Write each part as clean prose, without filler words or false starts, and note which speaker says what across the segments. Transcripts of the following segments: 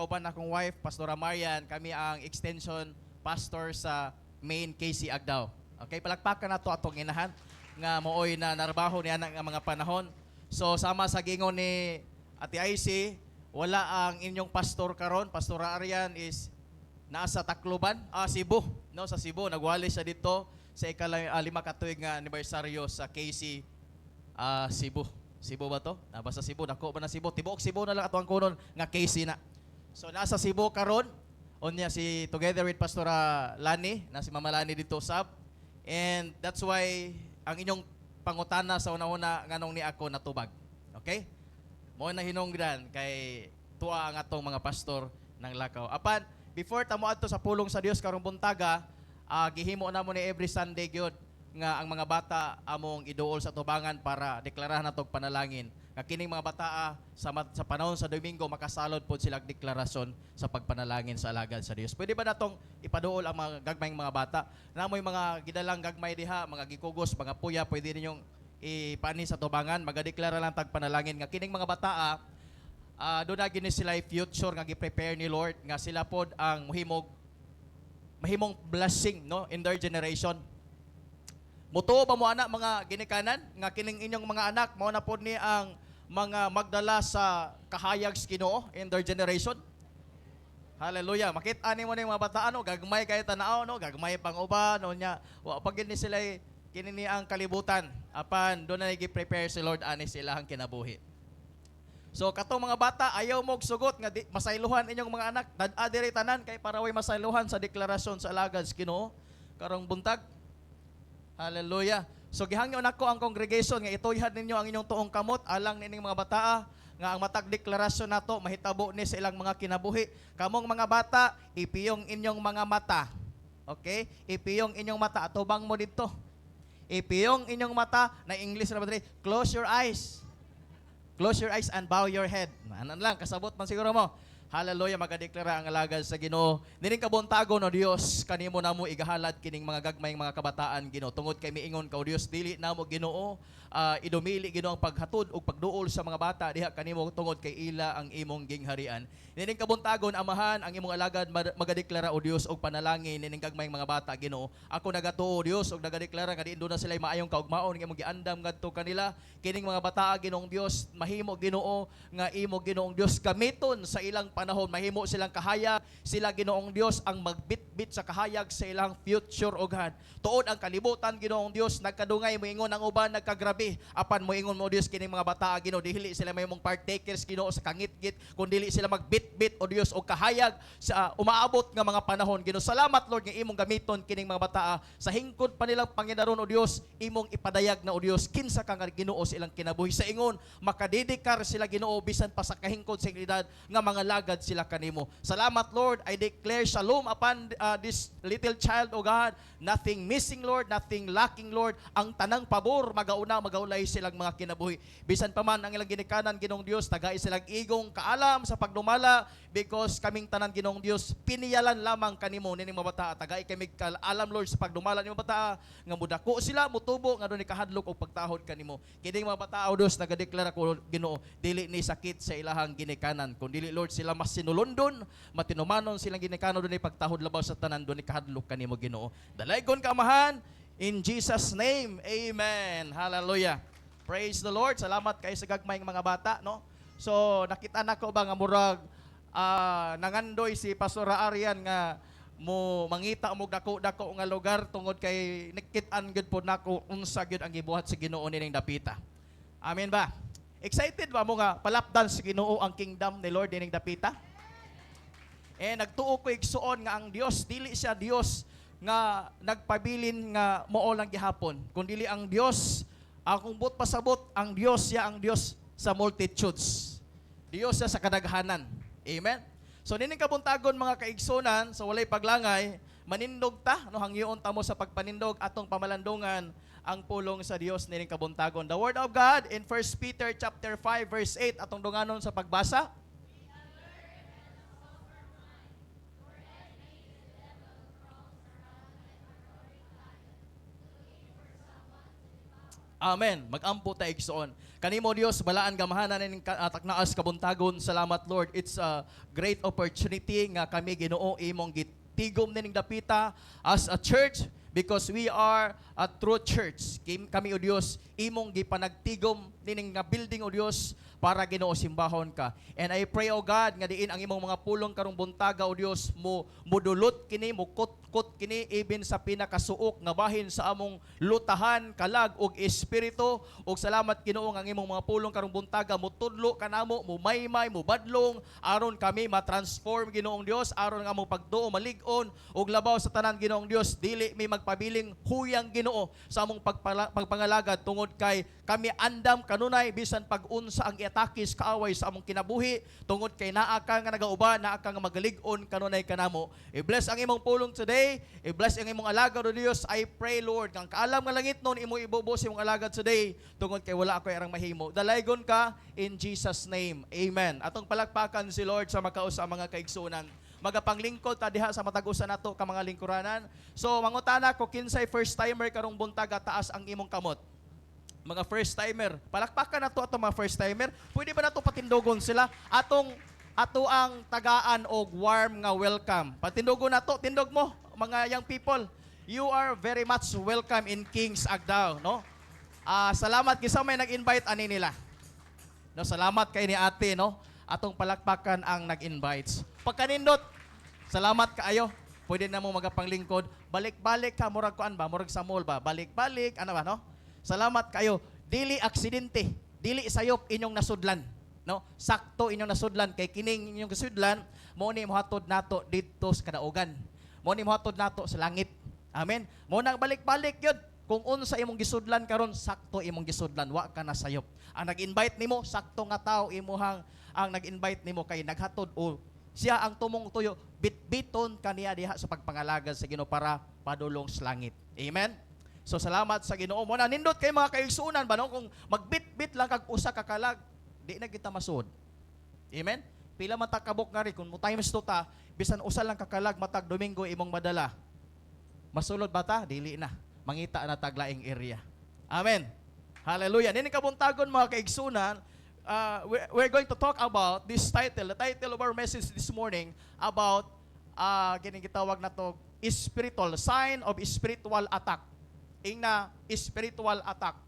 Speaker 1: kauban akong wife, Pastora Marian, kami ang extension pastor sa main KC Agdao. Okay, palakpakan na to atong inahan nga mooy na narbaho niya nga mga panahon. So sama sa gingon ni Ate IC, wala ang inyong pastor karon. Pastora Arian is nasa Tacloban, Cebu, no, sa Cebu. Nagwali siya dito sa lima katuig nga anibersaryo sa KC Cebu. Cebu ba to? Basta Cebu, dako ba na Cebu? Tibuok Cebu na lang ato ang kunon nga KC na. So nasa Cebu karon, unya si together with Pastora Lani, na si Mama Lani dito sab. And that's why ang inyong pangutana sa una-una nganong ni ako natubag. Okay? Mo na hinungdan kay tuwa ang atong mga pastor ng Lakaw. Apan before tamo adto sa pulong sa Dios karong buntaga, gihimo na mo ni every Sunday gyud nga ang mga bata among iduol sa tubangan para deklarahan natog panalangin. Nga kining mga bata sa panahon sa Domingo makasalod pod sila deklarasyon sa pagpanalangin sa alagad sa Dios. Pwede ba natong ipaduol ang mga gagmayng mga bata? Namoy mga gidalang gagmay diha, mga gikugos, mga puya, pwede ninyong ipani sa tubangan, magadeklara lang tag panalangin nga kining mga bata doon na gini sila future nga gi-prepare ni Lord nga sila pod ang mahimong blessing, no, in their generation. Mutuo ba mo anak mga ginikanan nga kining inyong mga anak mao na pod ni ang mga magdala sa kahayag sa Ginoo in their generation? Hallelujah. Makita nimo ni mga bata gagmay kay tanaw, no, gagmay pang uban nya wa pag ni sila kini ni ang kalibutan apan do na gi-prepare si Lord ani sila ang kinabuhi. So katong mga bata ayaw mo sugot nga masaylohan inyong mga anak diri tanan kay para way masaylohan sa deklarasyon sa alagad sa Ginoo karong buntag. Hallelujah. So gihangyo nako ang congregation nga ituyhan ninyo ang inyong tuong kamot alang nining mga bata nga ang matag deklarasyon nato mahitabo ni sa ilang mga kinabuhi. Kamong mga bata, ipiyong inyong mga mata. Okay? Ipiyong inyong mata. Atubang mo dito. Ipiyong inyong mata na English na ba diri? Close your eyes. Close your eyes and bow your head. Anan lang kasabot man siguro mo. Hallelujah, magadeklara ang alagad sa Ginoo. Nining kabuntagon o Dios, kanimo namo igahalad kining mga gagmayng mga kabataan Ginoo. Tungod kay miingon ka o Dios, dili namo Ginoo idumili Ginoo ang paghatod ug pagduol sa mga bata diha kanimo tungod kay ila ang imong gingharian. Nining kabuntagon amahan ang imong alagad magadeklara o Dios og panalangin nining gagmayng mga bata Ginoo. Ako nagatuo Dios og nagadeklara nga diin do na sila maayong kaugmaon nga imong giandam ngadto kanila kining mga bata Ginoong Dios mahimo Ginoo nga imo Ginoong Dios gamiton sa ilang panahon, mahimo silang kahayag, sila Ginoong Dios ang magbitbit sa kahayag sa ilang future o God. Tuod ang kalibutan Ginoong Dios, nagkadungay moingon ang uban nagkagrabe, apan moingon mo Dios kining mga bata Ginoo, dili sila mahimong partakers Ginoo sa kangitgit, kundi sila magbitbit o Dios og kahayag sa umaabot nga mga panahon Ginoo. Salamat Lord nga imong gamiton kining mga bata sa hingkod pa nilang Panginoon o Dios, imong ipadayag na o Dios kinsa ka nga Ginoo silang kinabuhi sa ingon, makadedikar sila Ginoo bisan pa sa kahingkod sa edad nga mga lagad sila kanimo. Salamat Lord, I declare shalom upon this little child, O God. Nothing missing Lord, nothing lacking Lord. Ang tanang pabor magaulay silang mga kinabuhi. Bisan pa man ang ilang ginikanan Ginoong Dios, tagay silang igong kaalam sa pagdumala because kaming tanan Ginoong Dios piniyalan lamang kanimo nining mga bata. Tagay kami kaalam Lord sa pagdumala ni mga bata nga mudako sila mutubo nga doon ni kahadlok og pagtahod kanimo. Kining mga bata O Dios nagadeklara ko Ginoo, dili ni sakit sa ilahang ginikanan kundi Lord sila mas sinulundon, matinumanon silang ginikanon doon pagtahod labaw sa tanan doon kahadlok kanimo Ginoo. Dalaygon ka amahan in Jesus name. Amen. Hallelujah. Praise the Lord. Salamat kay sa gagmayng mga bata, no? So nakita nako ba nga murag nangandoy si Pastor Arian nga mo mangita mo dako-dako nga lugar tungod kay nakit-an gud pod nako unsa gud ang gibuhat sa Ginoo nining dapita. Amen ba? Excited ba mo nga palapdan sa Ginoo ang kingdom ni Lord dining dapita? Nagtuo ko igsuon nga ang Dios dili siya Dios nga nagpabilin nga mao lang gihapon, kundi ang Dios akong but pasabot ang Dios siya ang Dios sa multitudes. Dios siya sa kadaghanan. Amen. So nining kabuntagon mga kaigsonan sa walay paglangay, manindog ta no hangyoon ta mo sa pagpanindog atong pamalandungan ang pulong sa Dios nining kabuntagon. The word of God in 1 Peter chapter 5 verse 8 atong dunganon sa pagbasa. Amen. Magampo ta igsoon. Kanimo Dios balaan gamahanan ning taknaas kabuntagon. Salamat Lord. It's a great opportunity nga kami Ginoo imong gitigom ning dapita as a church because we are a true church. Kami o Dios imong gipanagtigom ning nga building o Dios para Ginoo simbahon ka. And I pray o God nga diin ang imong mga pulong karong buntaga o Dios mo mudulot kini mo kot kini even sa pinakasuok nga bahin sa among lutahan kalag og espiritu og salamat Ginoo nga ang imong mga pulong karong buntaga mo tudlo kanamo mo maymay mo badlong aron kami ma-transform Ginoong Dios aron nga among pagtuo malig-on og labaw sa tanan Ginoong Dios dili may magpabiling huyang Ginoo sa among pagpangalagad tungod kay kami andam kanunay bisan pag-unsa ang iatakis kaaway sa among kinabuhi tungod kay naa ka nga nagauban naa ka nga magalig-on kanunay kanamo. I-bless ang imong pulong today. I-bless ang imong alagad o Dios. I pray Lord kang kaalam nga langit noon imo ibubos imong alagad today tungod kay wala ako arang mahimo. Dalaygon ka in Jesus name. Amen. Atong palakpakan si Lord sa makausa mga kaigsunan. Magapanglingkod ta diha sa matag-usa nato ka mga lingkuranan. So mangutana ko kinsay first timer karong buntag taas ang imong kamot. Mga first timer, palakpakan na to atong mga first timer. Pwede ba nato patindogon sila? Ato ang tagaan og warm nga welcome. Patindogon nato, tindog mo mga young people. You are very much welcome in Kings Agdao, no? Salamat kisa may nag-invite ani nila. No, salamat kay ni ate, no? Atong palakpakan ang nag-invite. Pagkanindot, salamat kaayo. Pwede na mo magapanglingkod. Balik-balik ka murag kuan ba? Murag sa mall ba? Balik-balik ano ba, no? Salamat kayo. Dili aksidente, dili sayop inyong nasudlan, no? Sakto inyong nasudlan kay kining inyong nasudlan mo ni mohatod nato didto sa kadaugan. Mo ni mohatod nato sa langit. Amen. Mo nang balik-balik yun. Kung unsa imong gisudlan karon, sakto imong gisudlan, wa ka na sayop. Ang nag-invite nimo, sakto nga tao imuhang ang nag-invite nimo kay naghatod o siya ang tumong tuyo bitbiton kaniya diha sa pagpangalagad sa Ginoo para padulong sa langit. Amen. So salamat sa Ginoo mo na nindot kay mga kaigsunan ba no kung magbit-bit lang kag usa ka kalag di na kita masud. Amen. Pila man ta kabok nga ri kung mo times to ta bisan usa lang ka kalag matag Domingo imong madala. Masulod ba ta? Dili na. Mangita na taglaing area. Amen. Hallelujah. Nini kabuntagon mga kaigsunan, we're going to talk about this title. The title of our message this morning about kining gitawag na to spiritual sign of spiritual attack. Ingna spiritual attack.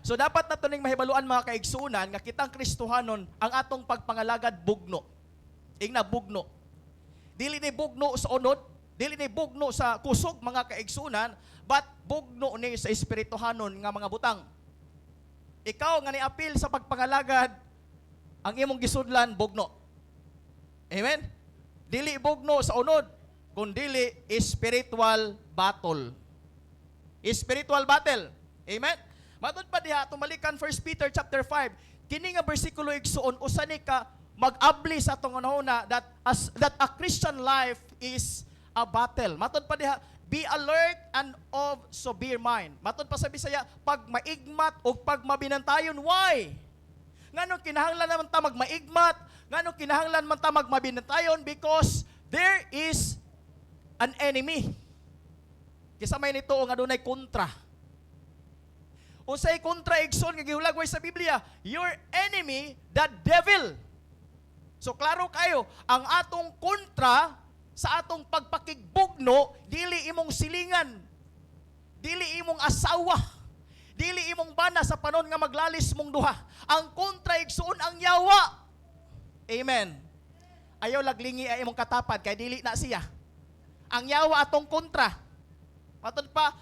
Speaker 1: So dapat nato ning mahibaluan mga kaigsunan nga kitang Kristohanon ang atong pagpangalagad bugno. Ingna bugno. Dili ni bugno sa unod, dili ni bugno sa kusog mga kaigsunan, but bugno ni sa espirituhanon nga mga butang. Ikaw nga niapil sa pagpangalagad ang imong gisudlan bugno. Amen. Dili bugno sa unod, kundi spiritual battle. Spiritual battle. Amen. Matod pa diha tumalikan 1 Peter chapter 5. Kini nga bersikulo igsuon usa ni ka mag-abli sa atong unahuna that a Christian life is a battle. Matod pa diha be alert and of sober mind. Matod pa sa Bisaya pag maigmat o pag mabinantayon. Why? Ngano kinahanglan naman ta magmaigmat? Ngano kinahanglan man ta magmabinantayon? Because there is an enemy. Kisamay nito nga dunay kontra. Unsay kontra igsoon nga gihulagway sa Biblia? Your enemy, the devil. So klaro kayo, ang atong kontra sa atong pagpakigbugno, dili imong silingan, dili imong asawa, dili imong bana sa panon nga maglalis mong duha. Ang kontra igsoon ang yawa. Amen. Ayaw laglingi ay imong katapad kay dili na siya. Ang yawa atong kontra. Matod pa,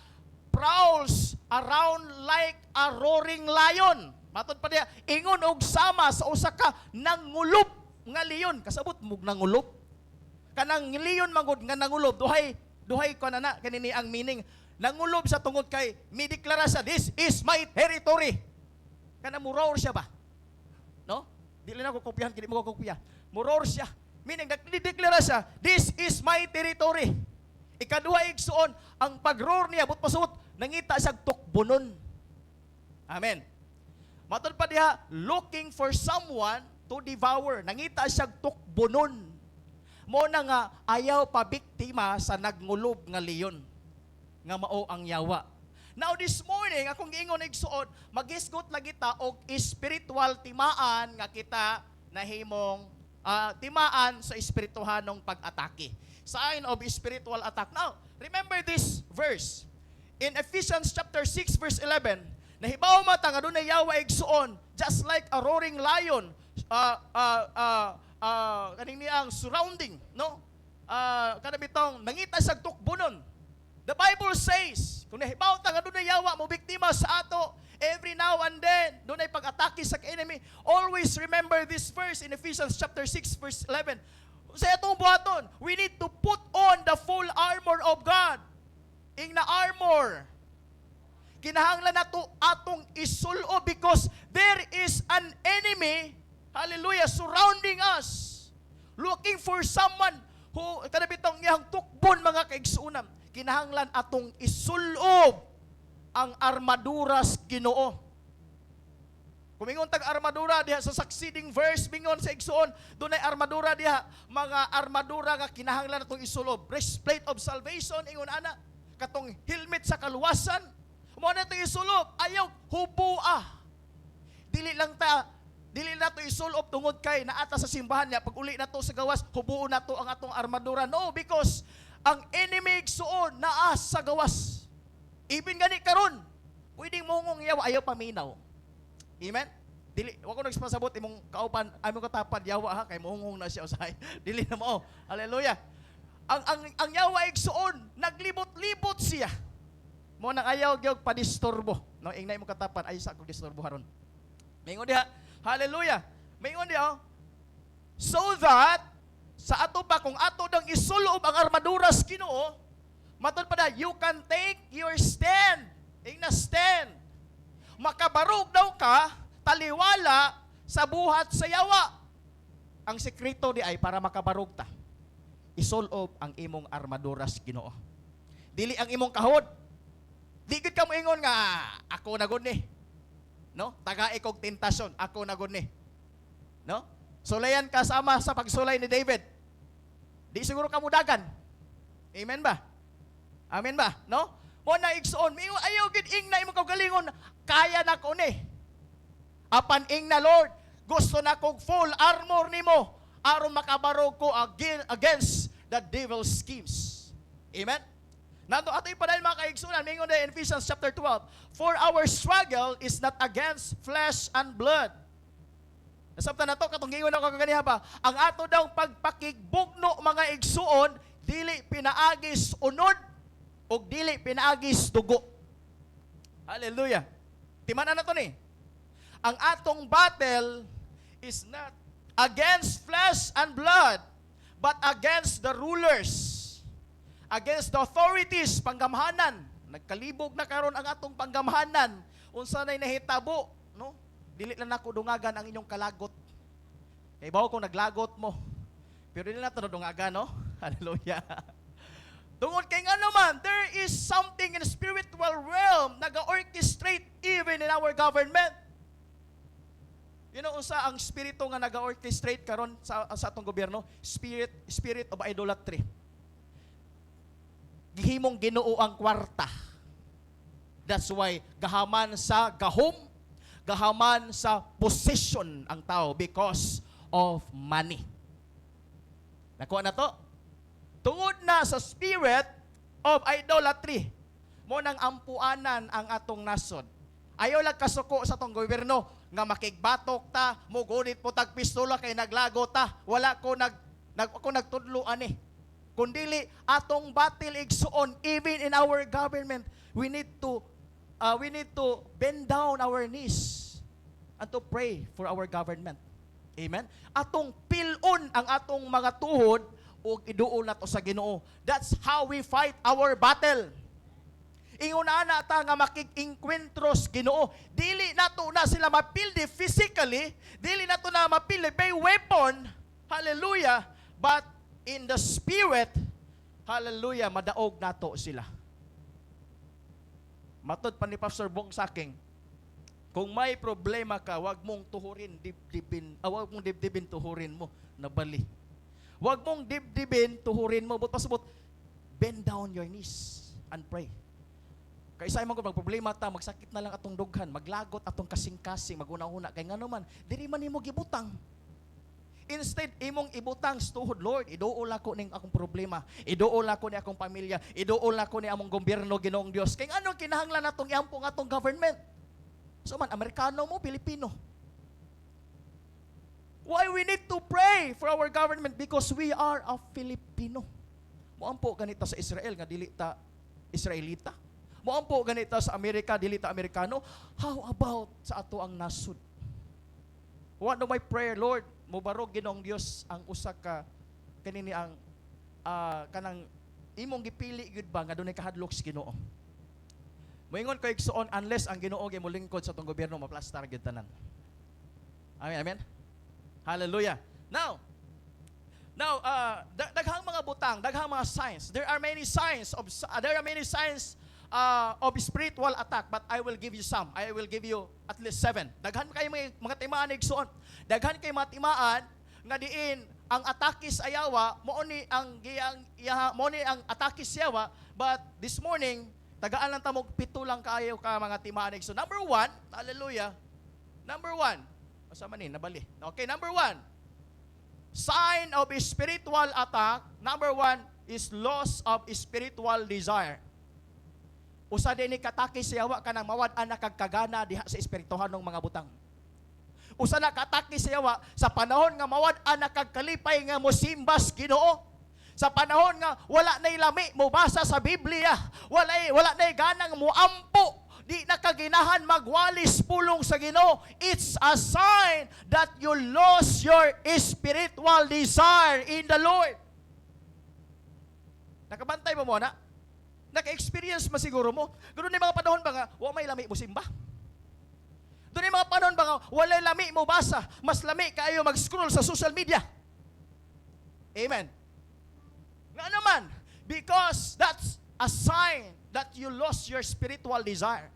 Speaker 1: prowls around like a roaring lion. Matod pa diya, ingon og sama sa usa ka nangulob nga leon. Kasabot mo nangulob. Kanang leon magud nga nangulob, duhay ko na kanini ang meaning. Nangulob sa tungod kay mideklara sa this is my territory. Kana mo roar siya ba? No? Dili na ko kopyahan, dili mo ko kopya. Mo roar siya. Meaning nagdeklara siya, this is my territory. Ikaduha igsuon, ang pag-roar niya, but pasuot, nangita siya tukbonon. Amen. Matod pa diha, looking for someone to devour. Nangita siya tukbonon. Mo na nga, ayaw pa biktima sa nagngulob nga leon. Nga mao ang yawa. Now this morning, akong giingon igsuon, maghisgot lagi ta og spiritual timaan nga kita nahimong timaan sa espirituhanong pag-atake. Sign of spiritual attack. Now, remember this verse. In Ephesians chapter 6 verse 11, nahibaw mata nga dunay yawa igsuon, just like a roaring lion, kaning niyang surrounding, no? Kada bitong nangita sa tukbunon. The Bible says, kung nahibaw ta nga dunay yawa mo biktima sa ato, every now and then dunay pag-atake sa enemy. Always remember this verse in Ephesians chapter 6 verse 11. Sa atong buhaton, we need to put on the full armor of God. Ing na armor. Kinahanglan nato atong isulo because there is an enemy, hallelujah, surrounding us, looking for someone who kanabitong iyang tukbon mga kaigsuonam. Kinahanglan atong isulob ang armaduras Ginoo. Kumingon tag armadura diha sa succeeding verse, mingon sa igsuon, dunay armadura diha, mga armadura nga kinahanglan natong isulob. Breastplate of salvation, ingon ana, katong helmet sa kaluwasan. Mo na itong isulob, ayaw hubua. Dili na to isulob tungod kay naata sa simbahan niya, pag uli na to sa gawas, hubuo na to ang atong armadura. No, because ang enemy igsuon naa sa gawas. Even gani karon, pwedeng mungong yawa, ayaw paminaw. Amen? Dili, wag ko nagpasabot imong kaupan, among katapad yawa ha, kay mungong na siya usahay. Dili na mo. Hallelujah. Ang yawa igsuon, naglibot-libot siya. Mo nang ayaw gyud padisturbo. No, ingnay mo katapan ay sa kog disturbo haron. Mingon diha, hallelujah. Mingon diha, so that sa ato pa kung ato dang isulob ang armaduras Ginoo, matod pa da, you can take your stand. Ingna stand. Makabarog daw ka, taliwala sa buhat sa yawa. Ang sekreto di ay para makabarog ta. Isulob ang imong armaduras Ginoo. Dili ang imong kahod. Di gud ka moingon nga ako na gud ni. No? Taga ikog tentasyon, ako na gud ni. No? Sulayan ka sama sa pagsulay ni David. Di siguro ka mudagan. Amen ba? Amen ba? No? Mo na igsoon, mingon ayaw gid ing na imong kaugalingon, kaya na ko ni. Apan ing na Lord, gusto na kog full armor nimo aron makabarog ko against the devil's schemes. Amen? Nando ato ipadayong mga kaigsunan, mingon na in Ephesians chapter 12, for our struggle is not against flesh and blood. Nasabtan na to, katong gingon ako kaganiha ba, ang ato daw pagpakigbugno mga igsuon, dili pinaagis unod, o dili pinaagis dugo. Hallelujah. Timanan na to ni. Ang atong battle is not against flesh and blood, but against the rulers, against the authorities, panggamhanan. Nagkalibog na karon ang atong panggamhanan. Unsa nay nahitabo, no? Dili lang nako dungagan ang inyong kalagot. Kay bawo kung naglagot mo. Pero dili na to dungagan, no? Hallelujah. Tungod kay nga naman, there is something in the spiritual realm naga-orchestrate even in our government. You know, unsa ang spirito nga naga-orchestrate karon sa atong gobyerno? Spirit of idolatry. Gihimong Ginoo ang kwarta. That's why gahaman sa gahom, gahaman sa position ang tao because of money. Nakuha na to? Tungod na sa spirit of idolatry, mo nang ampuanan ang atong nasod. Ayaw lang kasuko sa atong gobyerno nga makigbatok ta, mugunit po tag pistola kay naglago ta. Wala ko ako nagtudloan eh. Kundili atong battle igsuon even in our government, we need to bend down our knees and to pray for our government. Amen? Atong pilon ang atong mga tuhod o iduol nato sa Ginoo. That's how we fight our battle. Inguna na ta nga makig-inkwentros Ginoo. Dili nato na sila mapildi physically, dili nato na mapildi by weapon, hallelujah, but in the spirit, hallelujah, madaog nato sila. Matod pa ni Pastor Bong Saking, kung may problema ka, wag mong tuhurin, wag mong dibdibin, tuhurin mo, nabali. Wag mong dibdibin, tuhurin mo, but pasabot, bend down your knees and pray. Kay isa man ko magproblema ta, magsakit na lang atong dughan, maglagot atong kasing-kasing, maguna-una kay ngano man, diri man nimo gibutang. Instead, imong ibutang tuhod, Lord, iduol ako ning akong problema, iduol ako ni akong pamilya, iduol ako ni among gobyerno, Ginoong Dios. Kay ano kinahanglan natong iampo nga atong government? So man, Amerikano mo, Pilipino. Why we need to pray for our government? Because we are a Filipino. Moampo ganito sa Israel nga dili ta Israelita. Moampo ganito sa Amerika dili ta Amerikano. How about sa ato ang nasud? What do my prayer, Lord? Mubarog Ginoong Dios ang usa ka kanini ang kanang imong gipili gyud ba nga dunay kahadlok sa Ginoo. Moingon ko igsuon unless ang Ginoo gyud molingkod sa tong gobyerno maplastar gyud tanan. Amen, amen. Hallelujah. Now, daghang mga butang, daghang mga signs. There are many signs of spiritual attack, but I will give you some. I will give you at least 7. Daghan kay mga timaan igsuon. Daghan kay mga timaan nga diin ang atakis ayawa mo ni ang atakis yawa, but this morning tagaan lang ta mo 7 lang kaayo ka mga timaan igsuon. Number 1, hallelujah. Number 1. Asa man ni nabali. Okay, number 1. Sign of spiritual attack. Number 1 is loss of spiritual desire. Usa din ni katake siyawa kanang mawad-an na kagkagana diha sa espirituhan ng mga butang. Usa na katake siyawa sa panahon nga mawad-an na kagkalipay nga mosimbas Ginoo. Sa panahon nga wala nay lami mo basa sa Biblia, wala nay ganang moampo, di na kaginahan magwalis pulong sa Ginoo. It's a sign that you lost your spiritual desire in the Lord. Nakabantay mo na? Naka-experience masiguro mo. Ganoon ni mga panahon ba nga, wa may lami mo simba? Doon yung mga panahon ba nga, wala lami mo basa, mas lami kayo mag-scroll sa social media. Amen. Nga naman, because that's a sign that you lost your spiritual desire.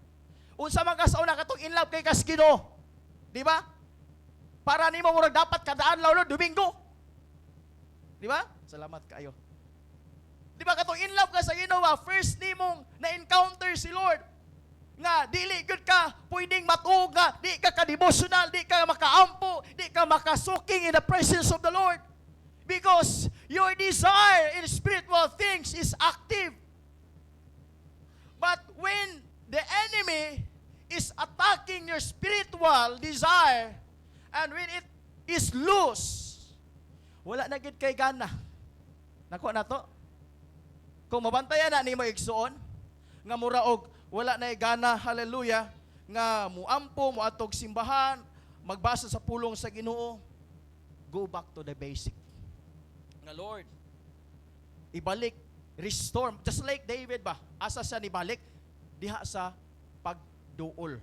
Speaker 1: Unsa man ka sa una katong in love kay Ginoo. Di ba? Para nimo murag dapat kadaan law Domingo. Di ba? Salamat kayo. Di ba katong in love ka sa Ginoo, first nimong na-encounter si Lord. Nga dili gud ka pwedeng matuog nga di ka ka-devotional, di ka makaampo, di ka makasuking in the presence of the Lord. Because your desire in spiritual things is active. But when the enemy is attacking your spiritual desire, and when it is loose, wala na gid kay gana. Nako na to. Kung mabantayan na nimo igsuon nga mura og wala na gana, hallelujah, nga muampo mo atog simbahan, magbasa sa pulong sa Ginoo, go back to the basic. Nga Lord, ibalik, restore, just like David ba, asa siya nibalik diha sa pagduol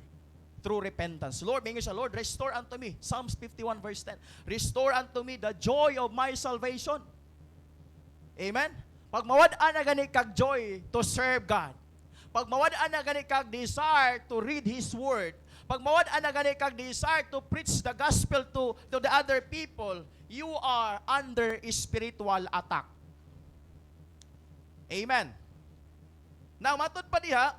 Speaker 1: through repentance. Lord, mingon siya, Lord, restore unto me. Psalms 51 verse 10. Restore unto me the joy of my salvation. Amen? Pag mawad-an na gani kag joy to serve God, pag mawad-an na gani kag desire to read His Word, pag mawad-an na gani kag desire to preach the gospel to the other people, you are under spiritual attack. Amen. Now, matod pa diha,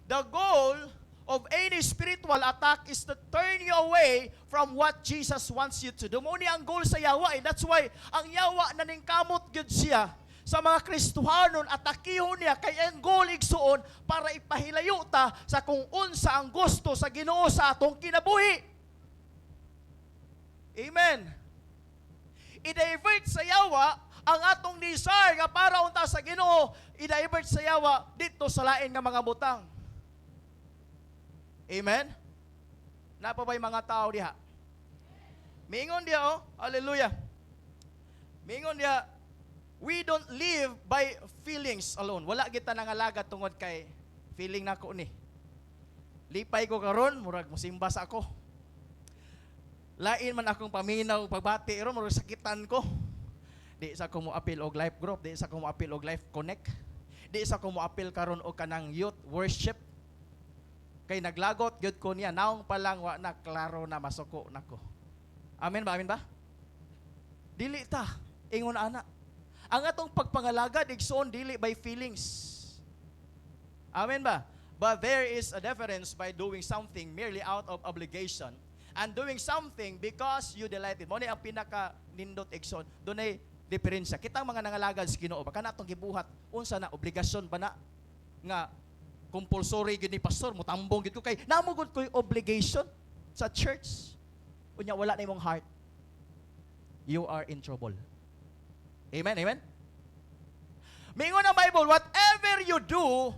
Speaker 1: the goal of any spiritual attack is to turn you away from what Jesus wants you to do. Mo ni ang goal sa yawa. That's why ang yawa naningkamot gyud siya sa mga Kristohanon, atakihon niya kay ang goal igsuon para ipahilayo ta sa kung unsa ang gusto sa Ginoo sa atong kinabuhi. Amen. I-divert sa yawa ang atong desire nga para unta sa Ginoo, i-divert sa yawa dito sa lain nga mga butang. Amen. Napa ba'y mga tao diha? Mingon dia, oh, hallelujah. Mingon dia, we don't live by feelings alone. Wala kita nangalaga tungod kay feeling nako ni. Lipay ko karon, murag mosimba sa ako. Lain man akong paminaw pagbati ron, murag sakitan ko. Di sa ko mo appeal og life group, di sa ko mo appeal og life connect. Di sa ko mo appeal karon og kanang youth worship. Kay naglagot gyud ko niya, naong pa lang wa na klaro na masuko nako. Amen ba? Amen ba? Dili ta ingon ana. Ang atong pagpangalaga igsoon dili by feelings. Amen ba? But there is a difference by doing something merely out of obligation and doing something because you delighted. Mo ni ang pinaka nindot igsoon. Doon ay diferensya. Kitang mga nangalagad sa Ginoo baka natong gibuhat unsa na obligasyon ba na nga compulsory gid ni pastor mo tambong gid ko kay namugod ko'y obligation sa church. Unya wala na imong heart. You are in trouble. Amen. Amen. Mingon ang Bible, whatever you do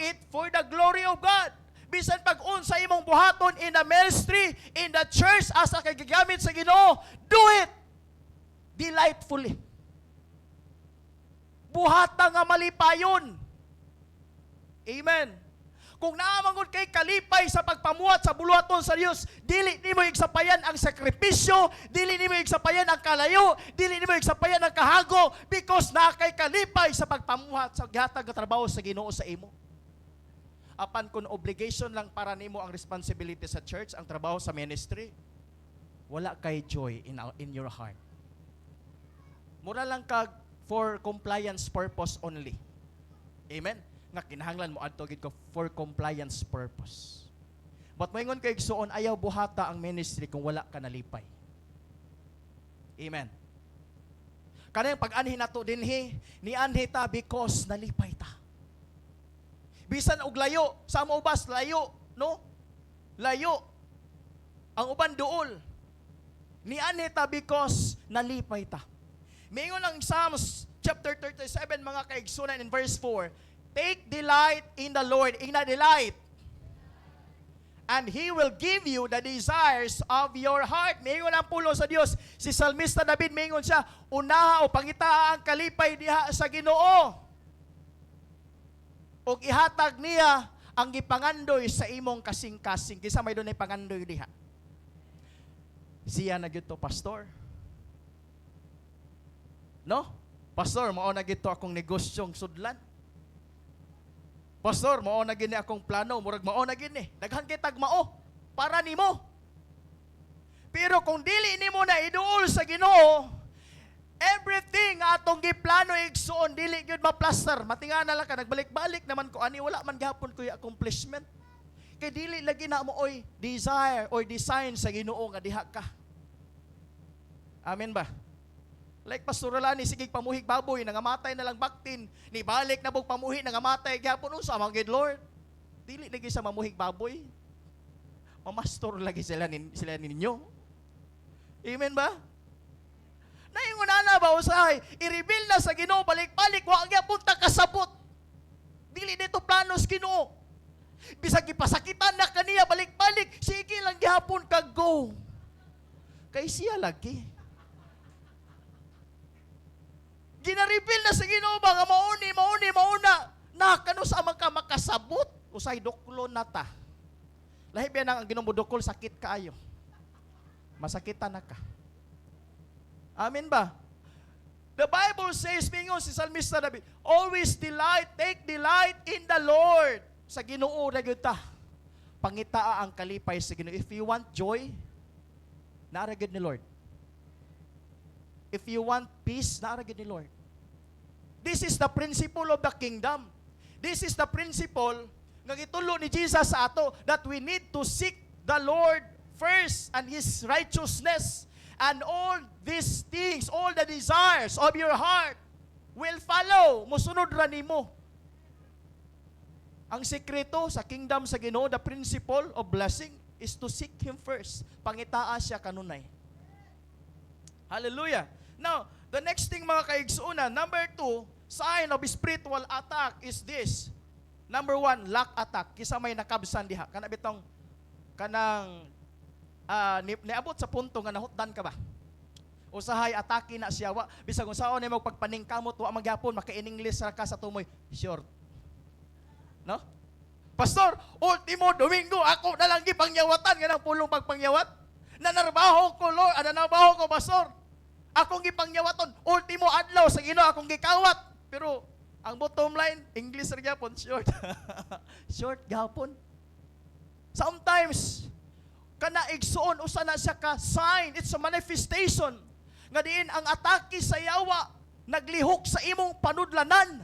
Speaker 1: it for the glory of God. Bisan pag-unsa imong buhaton in the ministry, in the church, asa kay gigamit sa Ginoo, do it delightfully. Buhata nga malipayon. Amen. Kung naamangod kay kalipay sa pagpamuhat sa buluhaton sa Dios, dili nimo igsapayan ang sakripisyo, dili nimo igsapayan ang kalayo, dili nimo igsapayan ang kahago because na kay kalipay sa pagpamuhat sa gihatag nga trabaho sa Ginoo sa imo. Apan kung obligation lang para nimo ang responsibility sa church, ang trabaho sa ministry, wala kay joy in your heart. Mura lang kag for compliance purpose only. Amen. Nga kinahanglan mo adto gid ko for compliance purpose. But moingon kay igsoon ayaw buhata ang ministry kung wala ka nalipay. Amen. Kanang pag-anhi nato dinhi, ni anhi ta because nalipay ta. Bisan og layo, sa mo ubas layo, no? Layo. Ang uban duol. Ni anhi ta because nalipay ta. Mingon ang Psalms chapter 37 mga kaigsunan in verse 4. Take delight in the Lord, in the delight. And He will give you the desires of your heart. Mingon ang pulo sa Dios. Si Salmista David mingon siya, unaha o pangitaa ang kalipay diha sa Ginoo. O ihatag niya ang gipangandoy sa imong kasing-kasing. Kisa may doon ay pangandoy diha. Siya na gito, pastor. No? Pastor, mao na gito akong negosyong sudlan. Pastor, mao na gini akong plano, murag mao na gini. Daghan kay tagmao para nimo. Pero kung dili nimo na iduol sa Ginoo, everything atong giplano igsuon dili gyud maplaster. Matingana lang ka nagbalik-balik naman ko ani wala man gihapon ko accomplishment. Kay dili lagi na mo oy desire or design sa Ginoo nga diha ka. Amen ba? Like Pastor Rolani, sige pamuhig baboy, nangamatay na lang baktin, ni balik na bug pamuhi, nangamatay, gihapon unsa man gid Lord. Dili lagi sa mamuhig baboy. Mamastor lagi sila ninyo. Amen ba? Naingon na ba usahay, i-reveal na sa Ginoo, balik-balik, wa gyapon ta kasabot. Dili dito planos Ginoo. Bisag gipasakitan na kaniya, balik-balik, sige lang gihapon ka go. Kay siya lagi. Gina-reveal na sa Ginoo ba nga mauna na kano sa ka makasabot usay doklo na ta. Lahi ba nang Ginoo dokol sakit kaayo. Masakitan na ka. Amen ba? The Bible says, mingon si Salmista David, always take delight in the Lord. Sa Ginoo ra gyud ta. Pangitaa ang kalipay sa Ginoo. If you want joy, naara gyud ni Lord. If you want peace, naara gyud ni Lord. This is the principle of the kingdom. This is the principle nga gitulo ni Jesus sa ato that we need to seek the Lord first and His righteousness, and all these things, all the desires of your heart will follow. Musunod ra nimo. Ang sekreto sa kingdom sa Ginoo, the principle of blessing is to seek Him first. Pangitaa siya kanunay. Hallelujah. Now, the next thing mga kaigsuuna, number 2, sign of spiritual attack is this. Number 1, lack attack. Kisa may nakabsan diha. Niabot sa punto nga nahutdan ka ba? Usahay atake na siya. Bisag kung saan mo pagpaningkamot, wa magyapon, maka-in-English ra ka sa tumoy. Short. No? Pastor, ultimo Domingo, ako na lang gipangyawatan nga ng pulong pagpangyawat. Nanarbaho ko, Lord. Nanarbaho ko, Pastor. Akong gipangyawaton. Ultimo adlaw sa Ginoo akong gikawat. Pero ang bottom line, English ra gyapon, short. Short gyapon. Sometimes kana igsuon usa na siya ka sign, it's a manifestation nga diin ang atake sa yawa naglihok sa imong panudlanan.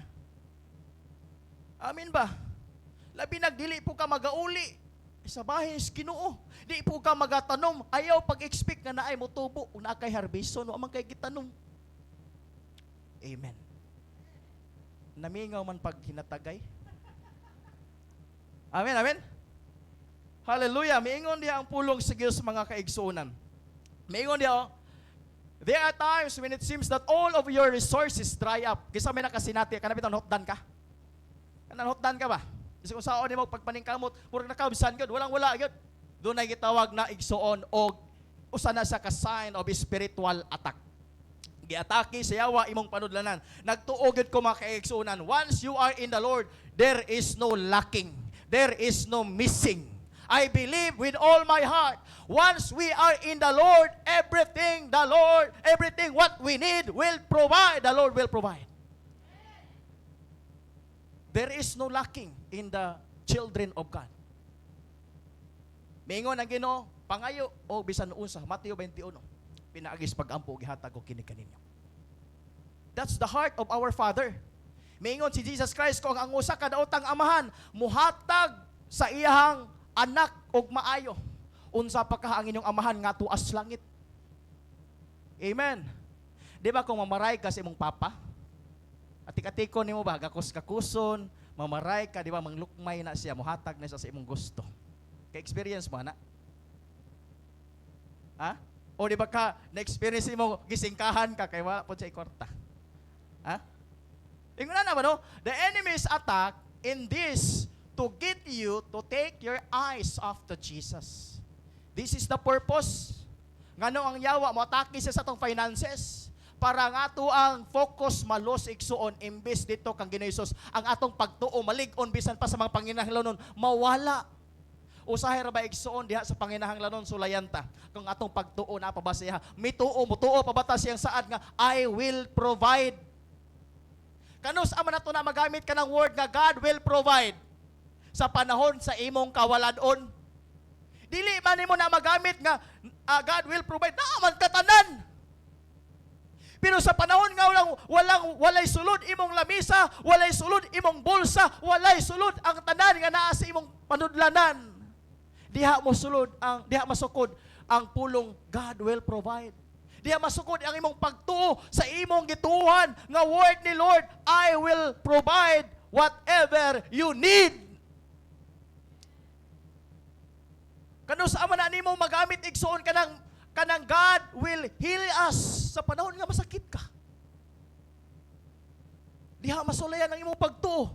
Speaker 1: Amen ba? Labi nagdili po ka magauli sa bahay sa Ginoo. Di po ka magatanom. Ayaw pag-expect nga naay mo tubo kung naa kay harveston o amang kay gitanom. Amen. Namingaw man pag hinatagay. Amen, amen. Hallelujah. Miingon diha ang pulong sa Dios mga kaigsuonan. Miingon diha, there are times when it seems that all of your resources dry up. Kisa may nakasinati, kanapit ang hotdan ka? Kanang hotdan ka ba? Kasi kung saan mo pagpaningkamot, murag nakabisan yun, walang-wala yun. Doon ay gitawag na igsuon o usa na sa ka-sign of spiritual attack. Giatake sa yawa imong panudlanan. Nagtuog yun ko mga kaigsuonan. Once you are in the Lord, there is no lacking. There is no missing. I believe with all my heart, once we are in the Lord, everything what we need will provide. The Lord will provide. There is no lacking in the children of God. Mingon ang Ginoo, pangayo o bisan unsa, Mateo 21. Pinaagis pagampo gihatag ko kini kaninyo. That's the heart of our Father. Mingon si Jesus Christ kung ang usa ka daotang amahan muhatag sa iyang anak og maayo. Unsa pa ka ang inyong amahan nga tuas langit. Amen. Di ba kung mamaray ka sa imong papa? Atik-atikon nimo ba gakus-kakuson, mamaray ka, di ba manglukmay na siya, muhatag na siya sa imong gusto. Ka-experience mo na? Ha? O di ba ka na-experience mo gisingkahan ka kay wala po sa ikorta? Ha? Ingon na ba no? The enemy's attack in this to get you to take your eyes off to Jesus. This is the purpose. Ngano ang yawa mo atake siya sa atong finances para nga ato ang focus malos igsuon imbes dito kang Ginoong Hesus ang atong pagtuo malig-on bisan pa sa mga panginahanglanon mawala. Usahay ra ba igsuon diha sa panginahanglanon sulayanta kung atong pagtuo na pa ba siya mituo mutuo pa bata siyang saad nga I will provide. Kanus ama nato na magamit ka ng word nga God will provide sa panahon sa imong kawaladon. Dili man nimo na magamit nga God will provide naaman katanan. Pero sa panahon nga walay sulod imong lamisa, walay sulod imong bulsa, walay sulod ang tanan nga naa sa imong panudlanan. Diha masukod ang pulong God will provide. Diha masukod ang imong pagtuo sa imong gituhan nga word ni Lord, I will provide whatever you need. Kanus ama na nimo magamit igsuon kanang God will heal us sa panahon nga masakit ka. Diha masulayan ang imong pagtuo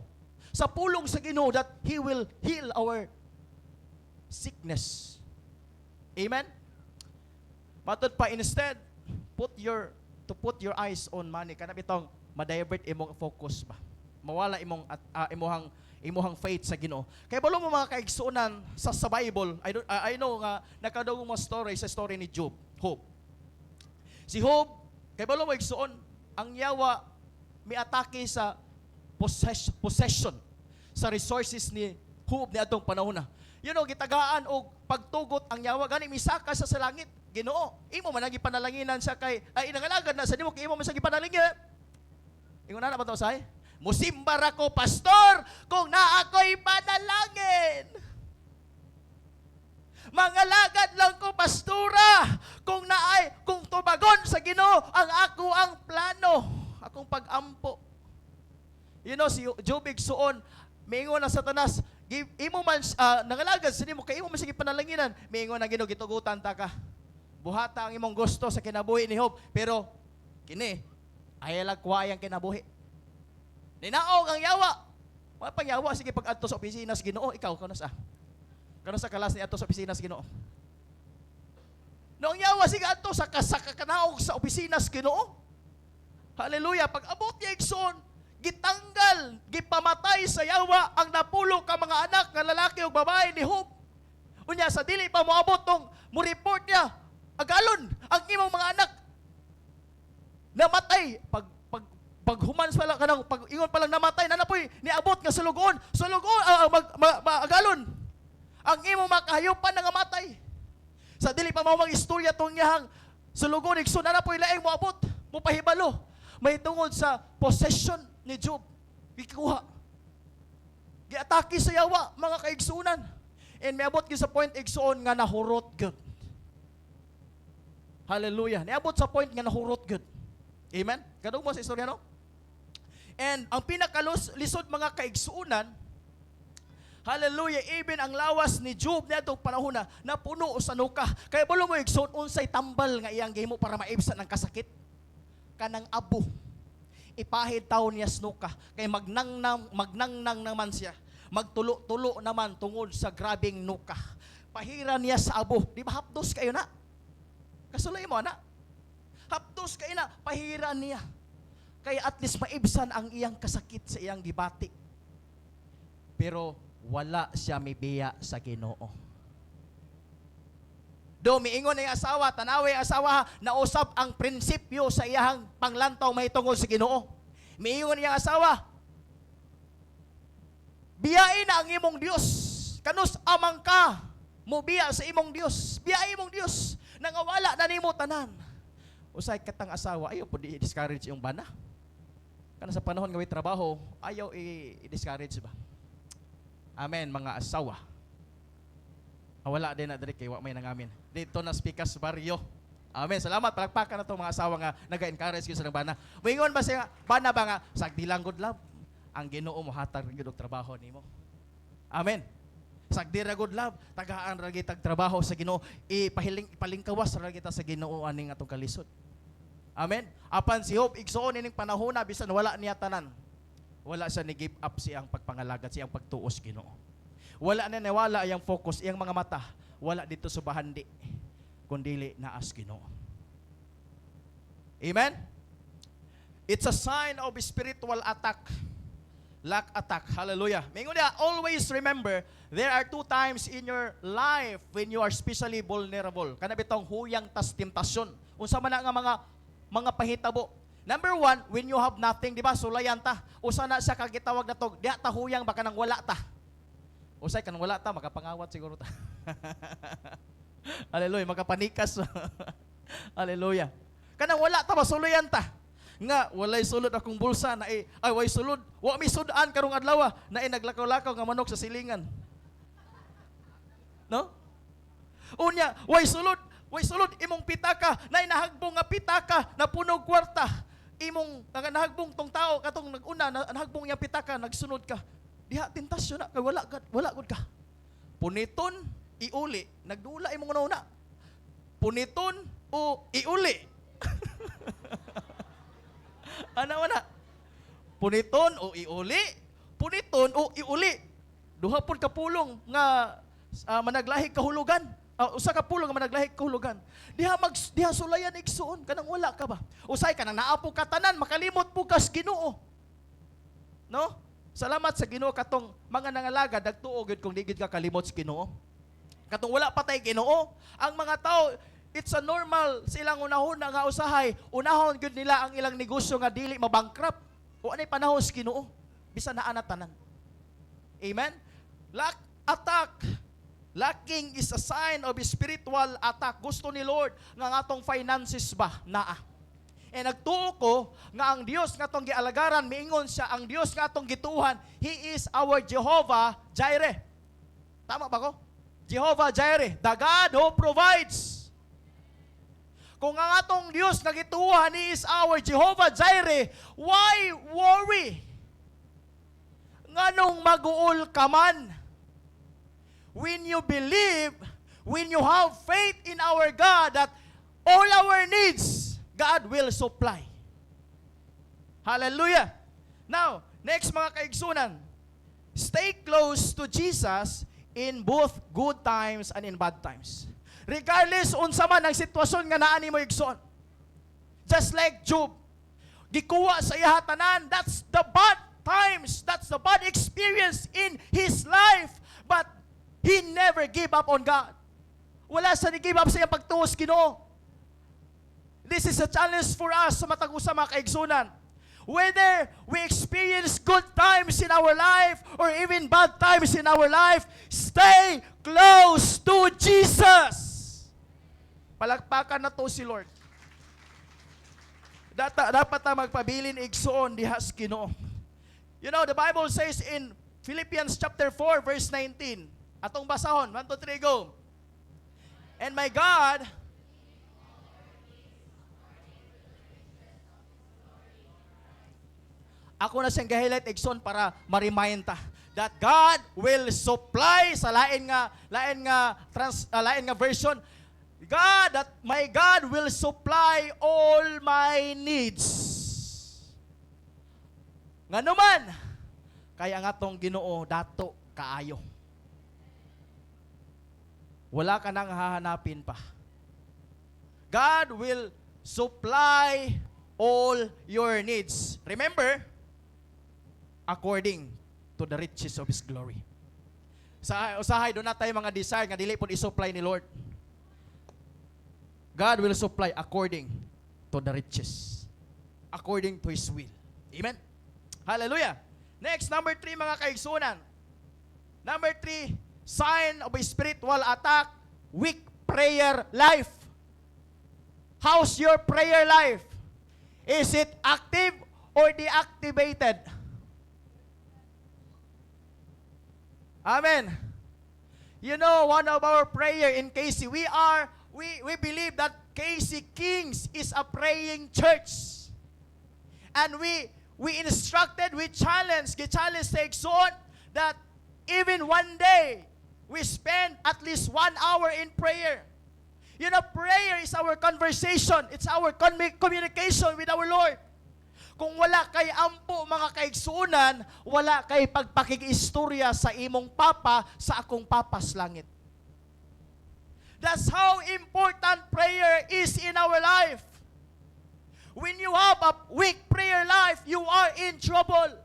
Speaker 1: sa pulong sa Ginoo that He will heal our sickness. Amen? Matod pa instead, put your eyes on money. Kanang itong ma-divert imong focus ba. Mawala imuhang faith sa Ginoo. Kaya balo mo mga kaigsuonan sa Bible, I know nga nakadungong mga story ni Job. Si Job, kaya balo mo igsuon, ang yawa may atake sa possession sa resources ni Job ni atong panahon na. Gitagaan og pagtugot ang yawa gani misaka sa langit. Ginoo, imo man ang gipanalaginan sa kay ay nangalagad na sa nimo kay imo man sa gipanalingin. Ingon na ba to say? Musimbar ako, pastor, kung na ako'y panalangin. Mangalagad lang ko, pastura, kung tumagon sa Ginoo ang plano, akong pag-ampo. Si Job igsuon, mingon na Satanas, imo man nangalagad sa nimo kay imo man sige panalanginan, mingon na Ginoo gitugutan ta ka. Buhata ang imong gusto sa kinabuhi ni Job, pero kini ayalag kuwayang kinabuhi. Ninaog ang yawa. Mga pangyawa, sige pag-adto sa opisina sa Ginoo, ikaw, kano sa kalas ni adto sa opisina sa Ginoo? Noong yawa, sige adto sa kakanaog sa opisina sa Ginoo. Hallelujah. Pag abot niya igsoon, gitanggal, gipamatay sa yawa ang napulo ka mga anak nga lalaki o babae ni Job. Unya, sa dili pa moabot tong mo-report niya, agalon, ang imong mga anak namatay. Pag humans pa lang kanang pag ingon pa lang namatay na napoy niabot nga sulugon agalon ang imo makahayupan nga matay sa dili pa mao istorya tong iyang sulugon igsoon na napoy laing moabot mo pahibalo may tungod sa possession ni Job gikuha Giatake sa yawa, mga kaigsunan. And miabot gyud sa point igsuon nga nahurot gyud. Hallelujah. Niabot sa point nga nahurot gyud. Amen? Kadung mo sa istorya, no? And ang pinakalisod mga kaigsuunan, hallelujah, even ang lawas ni Job na itong panahon na napuno sa nuka. Kaya bulo mo igsuon, unsay tambal nga iyang gihimo para maibsan ang kasakit. Kanang abo. Ipahid taon niya snuka. Kaya magnangnang naman siya. Magtulo-tulo naman tungod sa grabing nuka. Pahiran niya sa abo. Di ba hapdos kayo na? Kasulay mo na. Hapdos kayo na. Pahiran niya. Kaya at least maibsan ang iyang kasakit sa iyang gibati. Pero wala siya mibiya sa Ginoo. Do miingon ang asawa, tanawi ang asawa, nausap ang prinsipyo sa iyang panglantaw mahitungod sa Ginoo. Miingon ang asawa, biyain na ang imong Dios. Kanus amang ka, mo biya sa imong Dios. Biyain imong Dios. Nangawala na nimo tanan. Usay katang asawa, ayaw po i-discourage yung bana. Kana sa panahon nga may trabaho, ayaw i-discourage ba? Amen, mga asawa. Wala din na diri kay wa may nangamin. Dito na Spikas Barrio. Amen. Salamat, palakpakan na to mga asawa nga naga-encourage gyud sa bana. Moingon ba siya bana ba nga sagdi lang good love. Ang Ginoo mo hatag gyud og trabaho nimo. Amen. Sagdi ra good love, tagaan ra gyud trabaho sa Ginoo. Ipalingkawas ra kita sa Ginoo aning atong kalisod. Amen. Apan si Job igsuon ining panahon na bisan wala niya tanan. Wala siya ni-give up siyang pagpangalagad, siyang pagtuos Ginoo. Wala na nawala iyang focus, iyang mga mata. Wala dito sa bahandi, kundili naas Ginoo. Amen? It's a sign of spiritual attack. Lack attack. Hallelujah. Mingon niya, always remember, there are 2 times in your life when you are especially vulnerable. Kana bitong huyang tas temptasyon. Unsa man nga mga pahitabo. Number 1, when you have nothing, di ba? Sulayan ta. Usa na siya kagitawag na to, diya ta huyang baka nang wala ta. Usay kan wala ta, makapangawat siguro ta. Hallelujah, makapanikas. Hallelujah. Kanang wala ta, masulayan ta. Nga, walay sulod akong bulsa na ay way sulod. Wa mi sudan karong adlaw na naglakaw-lakaw nga manok sa silingan. No? Unya, way sulod imong pitaka, na nahagbong nga pitaka na punog kwarta. Imong nahagbong tong tao katong naguna nahagbong yang pitaka nagsunod ka. Diha tentasyon na kay wala gud ka. Puniton iuli, nagdula imong una. Puniton o iuli. Ana wana. Puniton o iuli, puniton o iuli. Duha pud ka pulong nga managlahi kahulugan. Usa ka pulong nga managlahi kahulugan. Diha sulayan igsuon kanang wala ka ba? Usay kanang naapo ka tanan makalimot po kas Ginoo. No? Salamat sa Ginoo katong mga nangalaga dagtuo gid kung digid ka kalimot sa Ginoo. Katong wala pa tay Ginoo, ang mga tao it's a normal silang unahon nga usahay, unahon gud nila ang ilang negosyo nga dili mabankrupt. O anay panahon sa Ginoo, bisan naa na tanan. Amen. Lack attack. Lacking is a sign of spiritual attack. Gusto ni Lord nga atong finances ba naa. E nagtuo ko nga ang Dios nga atong gialagaran, miingon siya ang Dios nga atong gituhan, He is our Jehovah Jireh. Tama ba ko? Jehovah Jireh, the God who provides. Kung ang atong Dios nga gituhan, He is our Jehovah Jireh, why worry? Nganong mag-uol ka man? When you believe, when you have faith in our God that all our needs, God will supply. Hallelujah. Now, next mga kaigsunan, stay close to Jesus in both good times and in bad times. Regardless unsa man ang sitwasyon nga naa nimo igsoon. Just like Job, gikuha sa iya tanan, that's the bad times, that's the bad experience in his life, but he never gave up on God. Wala sa ni-give up sa iyang pagtuos Ginoo. This is a challenge for us sa matag usa mga kaigsunan. Whether we experience good times in our life or even bad times in our life, stay close to Jesus. Palakpakan na to si Lord. Dapat ta magpabilin igsoon diha sa Ginoo. You know, the Bible says in Philippians chapter 4, verse 19. Atong basahon. 1, 2, 3, go. And my God, ako na siyang gahighlight Exxon para ma-remind ta that God will supply sa lain nga version. My God will supply all my needs. Nganuman, kaya nga tong Ginoo dato kaayo. Wala ka nang hahanapin pa. God will supply all your needs. Remember, according to the riches of His glory. Sa usahay, doon na tayo mga desire nga dili po i-supply ni Lord. God will supply according to the riches. According to His will. Amen? Hallelujah! Next, number 3 mga kaigsunan. Number 3, sign of a spiritual attack, weak prayer life. How's your prayer life? Is it active or deactivated? Amen. You know, one of our prayer in KC, we believe that KC Kings is a praying church. And we instructed, we challenged the Exxon that even one day, we spend at least 1 hour in prayer. You know, prayer is our conversation. It's our communication with our Lord. Kung wala kay ampo mga kaigsunan, wala kay pagpakig-istorya sa imong papa, sa akong papas langit. That's how important prayer is in our life. When you have a weak prayer life, you are in trouble.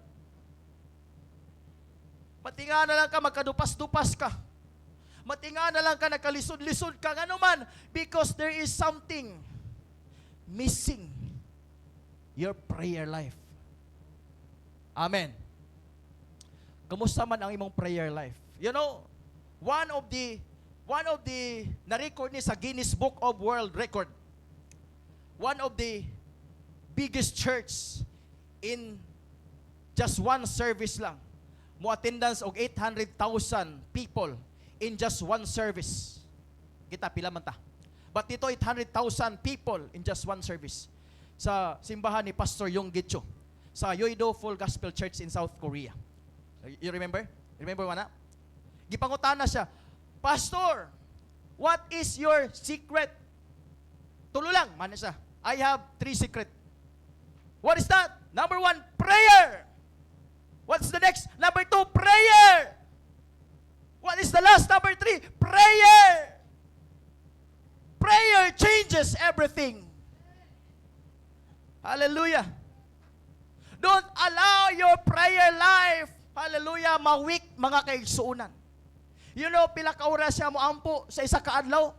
Speaker 1: Matinga na lang ka, magkadupas-dupas ka. Matinga na lang ka, nagkalisod-lisod ka. Ano man, because there is something missing your prayer life. Amen. Kamusta man ang imong prayer life? You know, one of the na-record ni sa Guinness Book of World Record, one of the biggest church in just one service lang, mo attendance og 800,000 people in just one service. Kita pila man ta. But dito 800,000 people in just one service. Sa simbahan ni Pastor Yong Gitcho sa Yoido Full Gospel Church in South Korea. You remember? Remember wana? Gipangutana siya, Pastor, what is your secret? Tulo lang, man siya. I have 3 secret. What is that? Number 1, prayer. What's the next? Number 2, prayer. What is the last? Number 3, prayer. Prayer changes everything. Hallelujah. Don't allow your prayer life, hallelujah, ma-weak mga kaigsuunan. You know, pila ka oras siya mo ampo sa isa ka adlaw?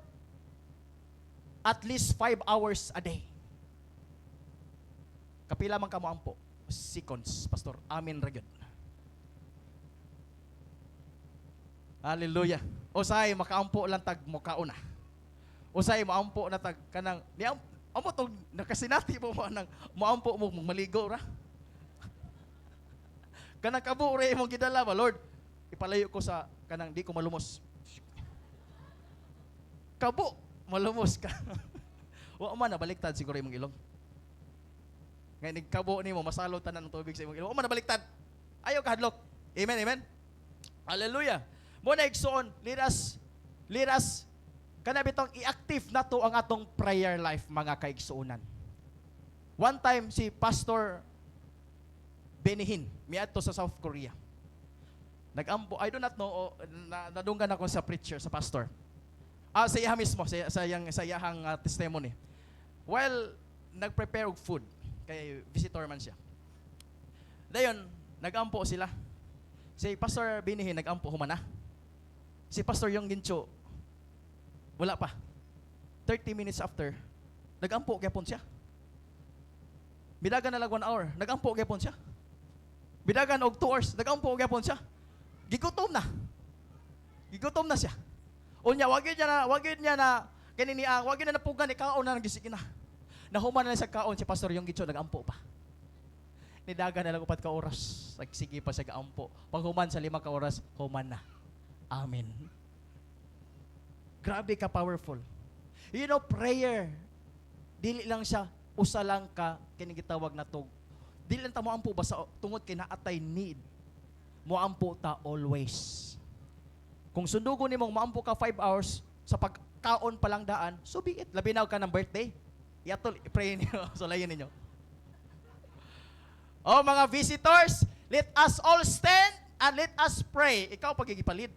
Speaker 1: At least 5 hours a day. Kapila man ka mo ampo? Seconds, Pastor. Amin ra gyud. Hallelujah. Usay makaampo lang tag mukauna. Usay maampo na tag kanang amo tong nakasinati mo nang moampo mo maligo ra. Kanang kabo re imong gidala ba, Lord, ipalayo ko sa kanang di ko malumos. Kabo, malumos ka. Wa man nabaliktad siguro imong ilong. Ngayon kabo nimo masalo tanan ng tubig sa imong ilong. Wa man nabaliktad. Ayaw kahadlok. Amen, amen. Hallelujah. Mo na igsoon, let us kana bitong i-active na to ang atong prayer life mga kaigsuunan. One time si Pastor Benihin, miadto sa South Korea. Nagampo, I do not know, nadunggan ako sa preacher, sa pastor. Sa iya mismo, sa iyang testimony. While nag-prepare og food, kay visitor man siya. Dayon, nagampo sila. Si Pastor Benihin, nagampo humana. Si Pastor Yong Gincho, wala pa. 30 minutes after, nagampo gyapon siya. Bidagan na lang 1 hour, nagampo gyapon siya. Bidagan og 2 hours, nagampo gyapon siya. Gigutom na. Gigutom na siya. Unya, wag niya na kanini wag na napugan ni kaon na nagisig na. Nahuman na sa kaon si Pastor Yong Gincho, nagampo pa. Nidagan na lang 4 ka oras. Sige pa siya gaampo. Pag human sa 5 ka oras, human na. Amen. Grabe ka powerful. You know, prayer, dili lang siya, usa lang ka, kinigitawag na tog. Dili lang ta mo ampo, basta tungod kay naatay need. Mo ampo ta always. Kung sundugo ni mong maampo ka 5 hours, sa pagkaon pa lang daan, so be it. Labinaw ka ng birthday. Yatol, pray niyo, sulayin ninyo. Oh, mga visitors, let us all stand and let us pray. Ikaw pagigipalid.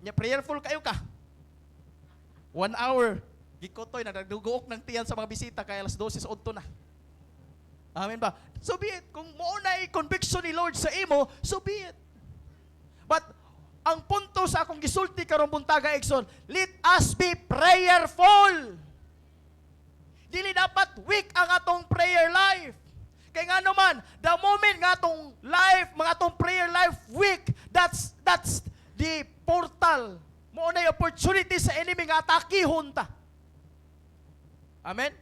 Speaker 1: Nya prayerful kayo ka. 1 hour. Gikotoy na nagduguok ng tiyan sa mga bisita kaya alas 12 sa udto na. Amen ba? So be it. Kung mauna conviction ni Lord sa imo, so be it. But ang punto sa akong gisulti karong buntaga Exxon, let us be prayerful. Dili dapat weak ang atong prayer life. Kaya nga naman, the moment nga atong life, mga atong prayer life weak, that's the portal. Mauna yung opportunity sa enemy nga atakihon ta. Amen?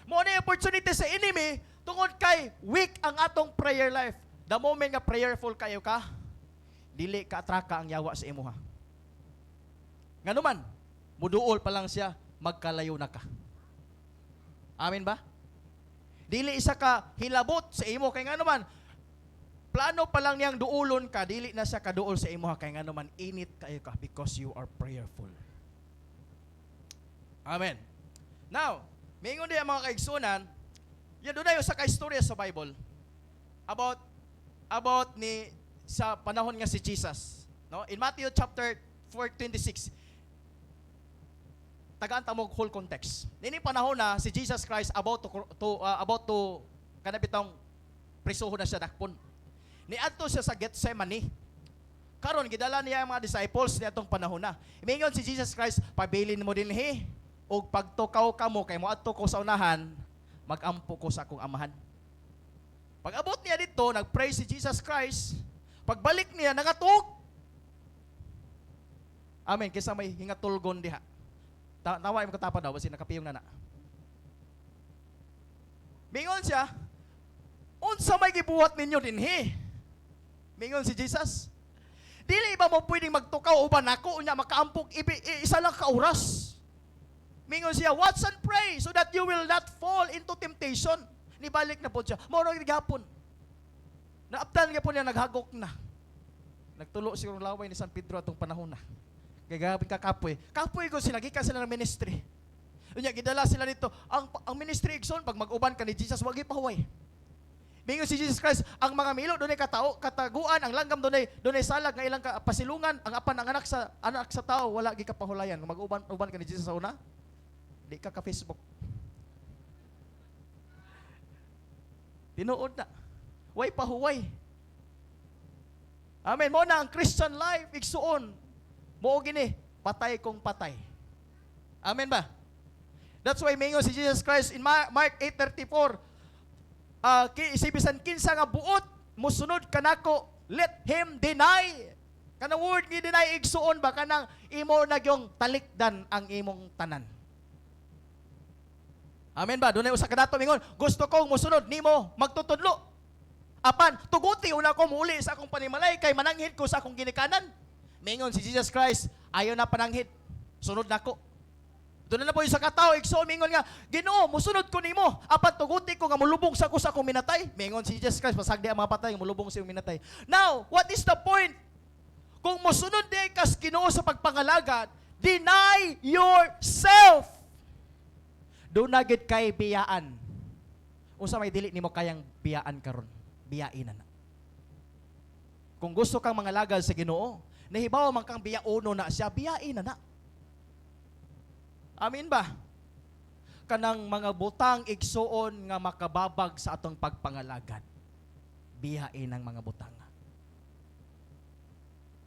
Speaker 1: Mauna yung opportunity sa enemy tungod kay weak ang atong prayer life. The moment nga prayerful kayo ka, dili ka atraka ang yawa sa imuha. Nga naman, muduol pa lang siya, magkalayo na ka. Amen ba? Dili isa ka hilabot sa imo, kay nga naman, plano pa lang niyang duulon ka, dili na siya kaduol sa imo, kay nga naman, init kayo ka because you are prayerful. Amen. Now, mingon din ang mga kaigsunan, yan doon na yung sa kaistorya sa Bible, about ni sa panahon nga si Jesus. No? In Matthew chapter 4:26, tagaan ta mo whole context. Nini panahon na si Jesus Christ about to kanabitong prisuhon na siya dakpon. Niadto siya sa Gethsemane. Karon gidala niya ang mga disciples niadtong panahon na. Imingon si Jesus Christ, pabilin mo dinhi og pagtukaw kamo kay moadto ko sa unahan, magampo ko sa akong amahan. Pag abot niya dito, nagpray si Jesus Christ. Pagbalik niya, nangatog. Amen. Kaysa may hingatulgon diha. Nawa mo katapa daw, kasi nakapiyong na. Mingon siya, unsa may gibuhat ninyo dinhi? Mingon si Jesus. Dili ba mo pwedeng magtukaw uban ako, unya makaampog isa lang ka oras? Mingon siya, watch and pray so that you will not fall into temptation. Nibalik na po siya. Mao gihapon. Naaptan nga po niya, naghagok na. Nagtulo siguro laway ni San Pedro atong panahon na. Gagabing ka kapoy. Kapoy ko sila, gikan sila ng ministry. Unya, gidala sila dito. Ang ministry, Exxon, pag mag-uban ka ni Jesus, wag ipahuway. Mingon si Jesus Christ, ang mga milo, doon ay kataguan, ang langgam doon ay salag, ng ilang pasilungan, ang apan, ang anak sa tao, wala gikapahulayan. Kung mag-uban ka ni Jesus sa una, di ka ka-Facebook. Tinuod na. Way pahuway. Amen. Mo na ang Christian life, igsuon. Mo gini, patay kong patay. Amen ba? That's why mingon si Jesus Christ in Mark 8:34, isibisan kinsa nga buot, musunod kanako, let him deny. Kanang word ni deny igsuon ba, kanang imo nagyong talikdan ang imong tanan. Amen ba? Doon ay usa ka dato mingon, gusto kong musunod nimo, magtutudlo. Apan, tuguti una ko muli sa akong panimalay, kay mananghid ko sa akong ginikanan. Mingon si Jesus Christ, ayaw na pananghid, sunod na ko. Doon na po yung sa katao, igsoon, mingon nga, Ginoo, musunod ko nimo, apan tuguti ko nga mulubong sa akong minatay. Mingon si Jesus Christ, pasagdi ang mga patay, mulubong sa iyong minatay. Now, what is the point? Kung musunod di kas Ginoo sa pagpangalagad, deny yourself. Doon na gid kay biyaan. Unsa may dili nimo kayang biyaan karon? Biyain na. Kung gusto kang mangalagad sa Ginoo, nahibaw man kang biyauno na siya, biyain na. Amin ba? Kanang mga butang igsuon nga makababag sa atong pagpangalagad, biyain ang mga butang.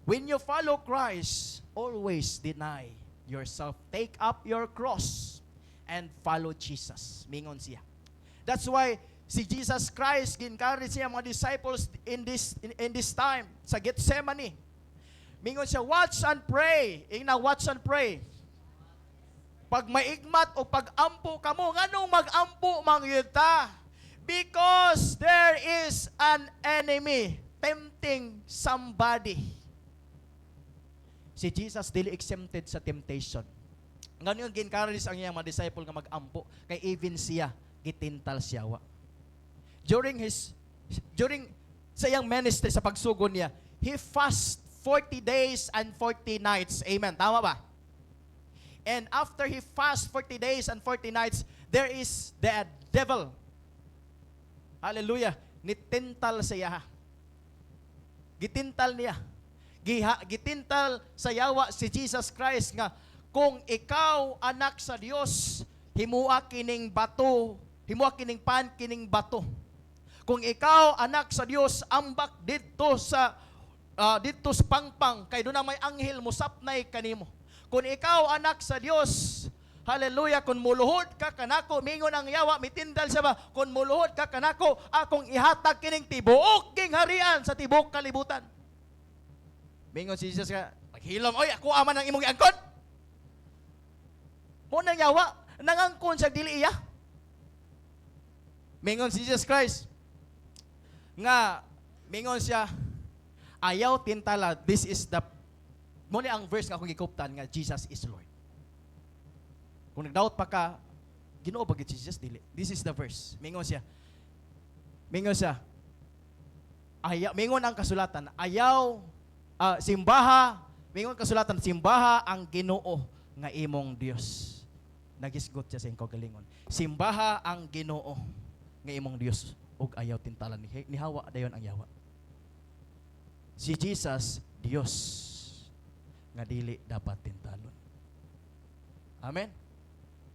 Speaker 1: When you follow Christ, always deny yourself. Take up your cross and follow Jesus. Mingon siya. That's why si Jesus Christ ginencourage siya mga disciples in this time sa Gethsemane. Mingon siya, watch and pray. Ingna, watch and pray. Pag maigmat o pag-ampo kamo, nganong mag-ampo mangyuta? Because there is an enemy. tempting somebody. Si Jesus dili exempted sa temptation. Ngayon ginencourage ang iyang mga disciple nga mag-ampo kay even siya gitintal siyawa. During sa iyang ministry sa pagsugod niya, he fast 40 days and 40 nights. Amen. Tama ba? And after he fast 40 days and 40 nights, there is the devil. Hallelujah. Nitintal siya. Gitintal niya. Gitintal sa yawa si Jesus Christ nga, kung ikaw anak sa Dios, himua kining bato, himua kining pan kining bato. Kung ikaw anak sa Dios, ambak dito sa pangpang, kay doon na may anghel mo sapnay kanimo. Kung ikaw anak sa Dios, hallelujah, kung muluhod ka kanako, mingon ang yawa, mitindal siya ba, kung muluhod ka kanako, akong ihatag kining tibuok king harian sa tibok kalibutan. Mingon si Jesus ka, paghilom, oy, ako aman ang imong iangkon. Mo nang yawa, nangangkon siya dili iya. Mingon si Jesus Christ, nga, mingon siya, ayaw tintala, this is the, mo ni ang verse nga akong gikuptan, nga Jesus is Lord. Kung nag-doubt pa ka, Ginoo ba gid si Jesus dili? This is the verse. Mingon siya, ayaw, mingon ang kasulatan, ayaw, simbaha, mingon kasulatan, simbaha ang Ginoo nga imong Dios. Nagisgot siya sa ingkaw galingon. Simbaha ang Ginoo nga imong Dios ug ayaw tintalan ni hawa dayon ang yawa. Si Jesus Dios nga dili dapat tintalon. Amen.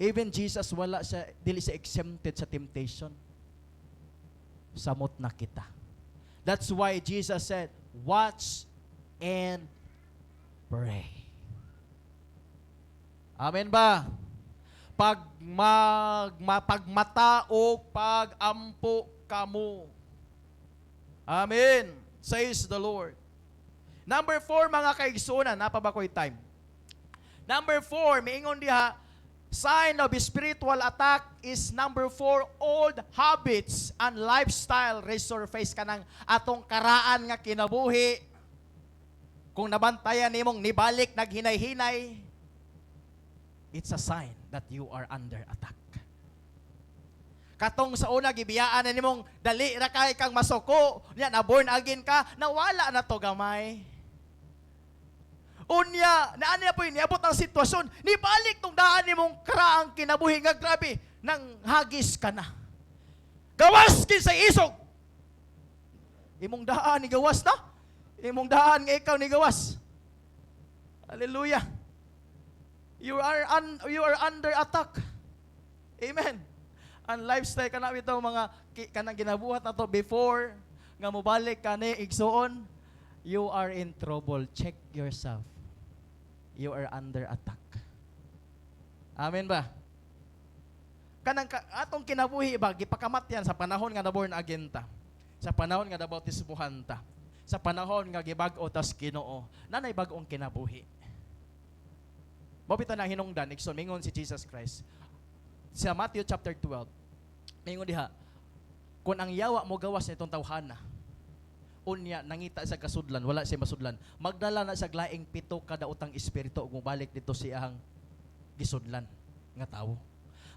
Speaker 1: Even Jesus wala siya, dili siya exempted sa temptation. Samot na kita. That's why Jesus said, watch and pray. Amen ba? Pagmata o pagampo kamo. Amen. Says the Lord. Number 4, mga kaigsunan, napabakoy time. Number 4, miingon diha, sign of spiritual attack is number 4, old habits and lifestyle resurface kanang atong karaan nga kinabuhi. Kung nabantayan nimong nibalik naghinay-hinay, it's a sign that you are under attack. Katong sa una gibiyaan na nimong dali ra kay kang masuko, nya na born again ka, nawala na to gamay. Unya, naani na po yun, niabot ang sitwasyon, nibalik tong daan nimong karaang kinabuhi nga grabe, nang hagis ka na. Gawas kin sa isog. Imong daan ni gawas na? Imong daan nga ikaw ni gawas. Hallelujah. You are under attack. Amen. Ang lifestyle kana bitaw mga kanang ginabuhat na to before nga mobalik kani igsuon, you are in trouble. Check yourself. You are under attack. Amen ba? Kanang atong kinabuhi ba gipakamat yan sa panahon nga naborn again ta. Sa panahon nga nabautismuhan ta. Sa panahon nga gibag-o tas Ginoo. Nanay bag-ong kinabuhi. Mabito na hinungdan, ikson, mingon si Jesus Christ. Sa Matthew chapter 12, mingon diha, kung ang yawa mo gawas nitong tawhana, unya, nangita sa kasudlan, wala siya masudlan, magdala na sa glaing 7 kada utang espiritu, ug mobalik dito siyang gisudlan nga tawo.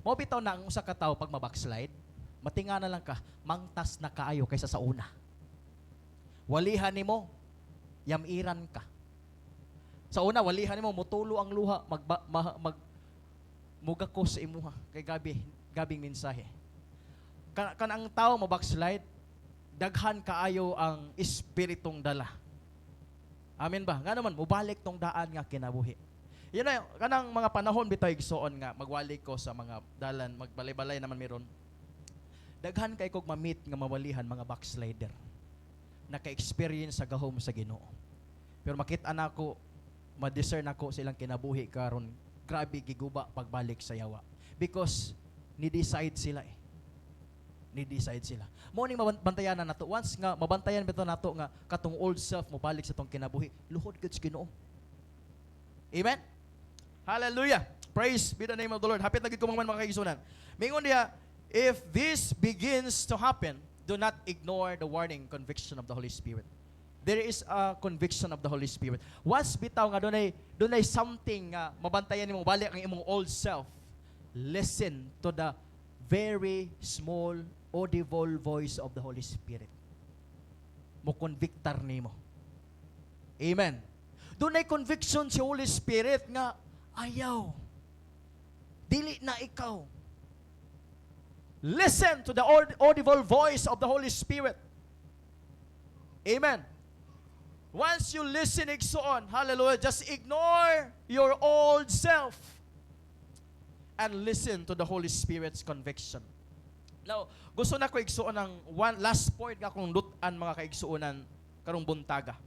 Speaker 1: Mabito na ang usa ka tawo pag mabackslide, matinga na lang ka, mangtas na kaayo kaysa sa una. Walihan nimo, yamiran ka. Sa una, walihan mo, mutulo ang luha, mugako sa imuha, kay gabing mensahe. Kanang tao mo backslide, daghan kaayo ang espiritong dala. Amen ba? Nga naman, mubalik tong daan nga kinabuhi. Yun na, kanang mga panahon bitaw igsuon nga, magwalik ko sa mga dalan, magbalay-balay naman meron. Daghan kay kog mamit nga mawalihan mga backslider. Naka-experience sa gahom sa Ginoo. Pero makita na ko, ma-discern ako silang kinabuhi karon, grabe giguba pagbalik sa yawa. Because ni-decide sila eh. Ni-decide sila. Mo ning mabantayan na nato. Once nga mabantayan bitaw nato nga katong old self mo balik sa tong kinabuhi, luhod gud sa Ginoo. Amen. Hallelujah. Praise be the name of the Lord. Hapit na gid ko mga kaigsunan. Mingon diha, if this begins to happen, do not ignore the warning conviction of the Holy Spirit. there is a conviction of the Holy Spirit. Once bitaw nga dunay something nga mabantayan nimo balik ang imong old self, listen to the very small audible voice of the Holy Spirit. Mo convictar nimo. Amen. Dunay conviction si Holy Spirit nga ayaw. Dili na ikaw. Listen to the audible voice of the Holy Spirit. Amen. Once you listen, igsoon, hallelujah, just ignore your old self and listen to the Holy Spirit's conviction. Now, gusto na ko igsuon ng one last point nga kung lutan mga kaigsuonan karong buntaga.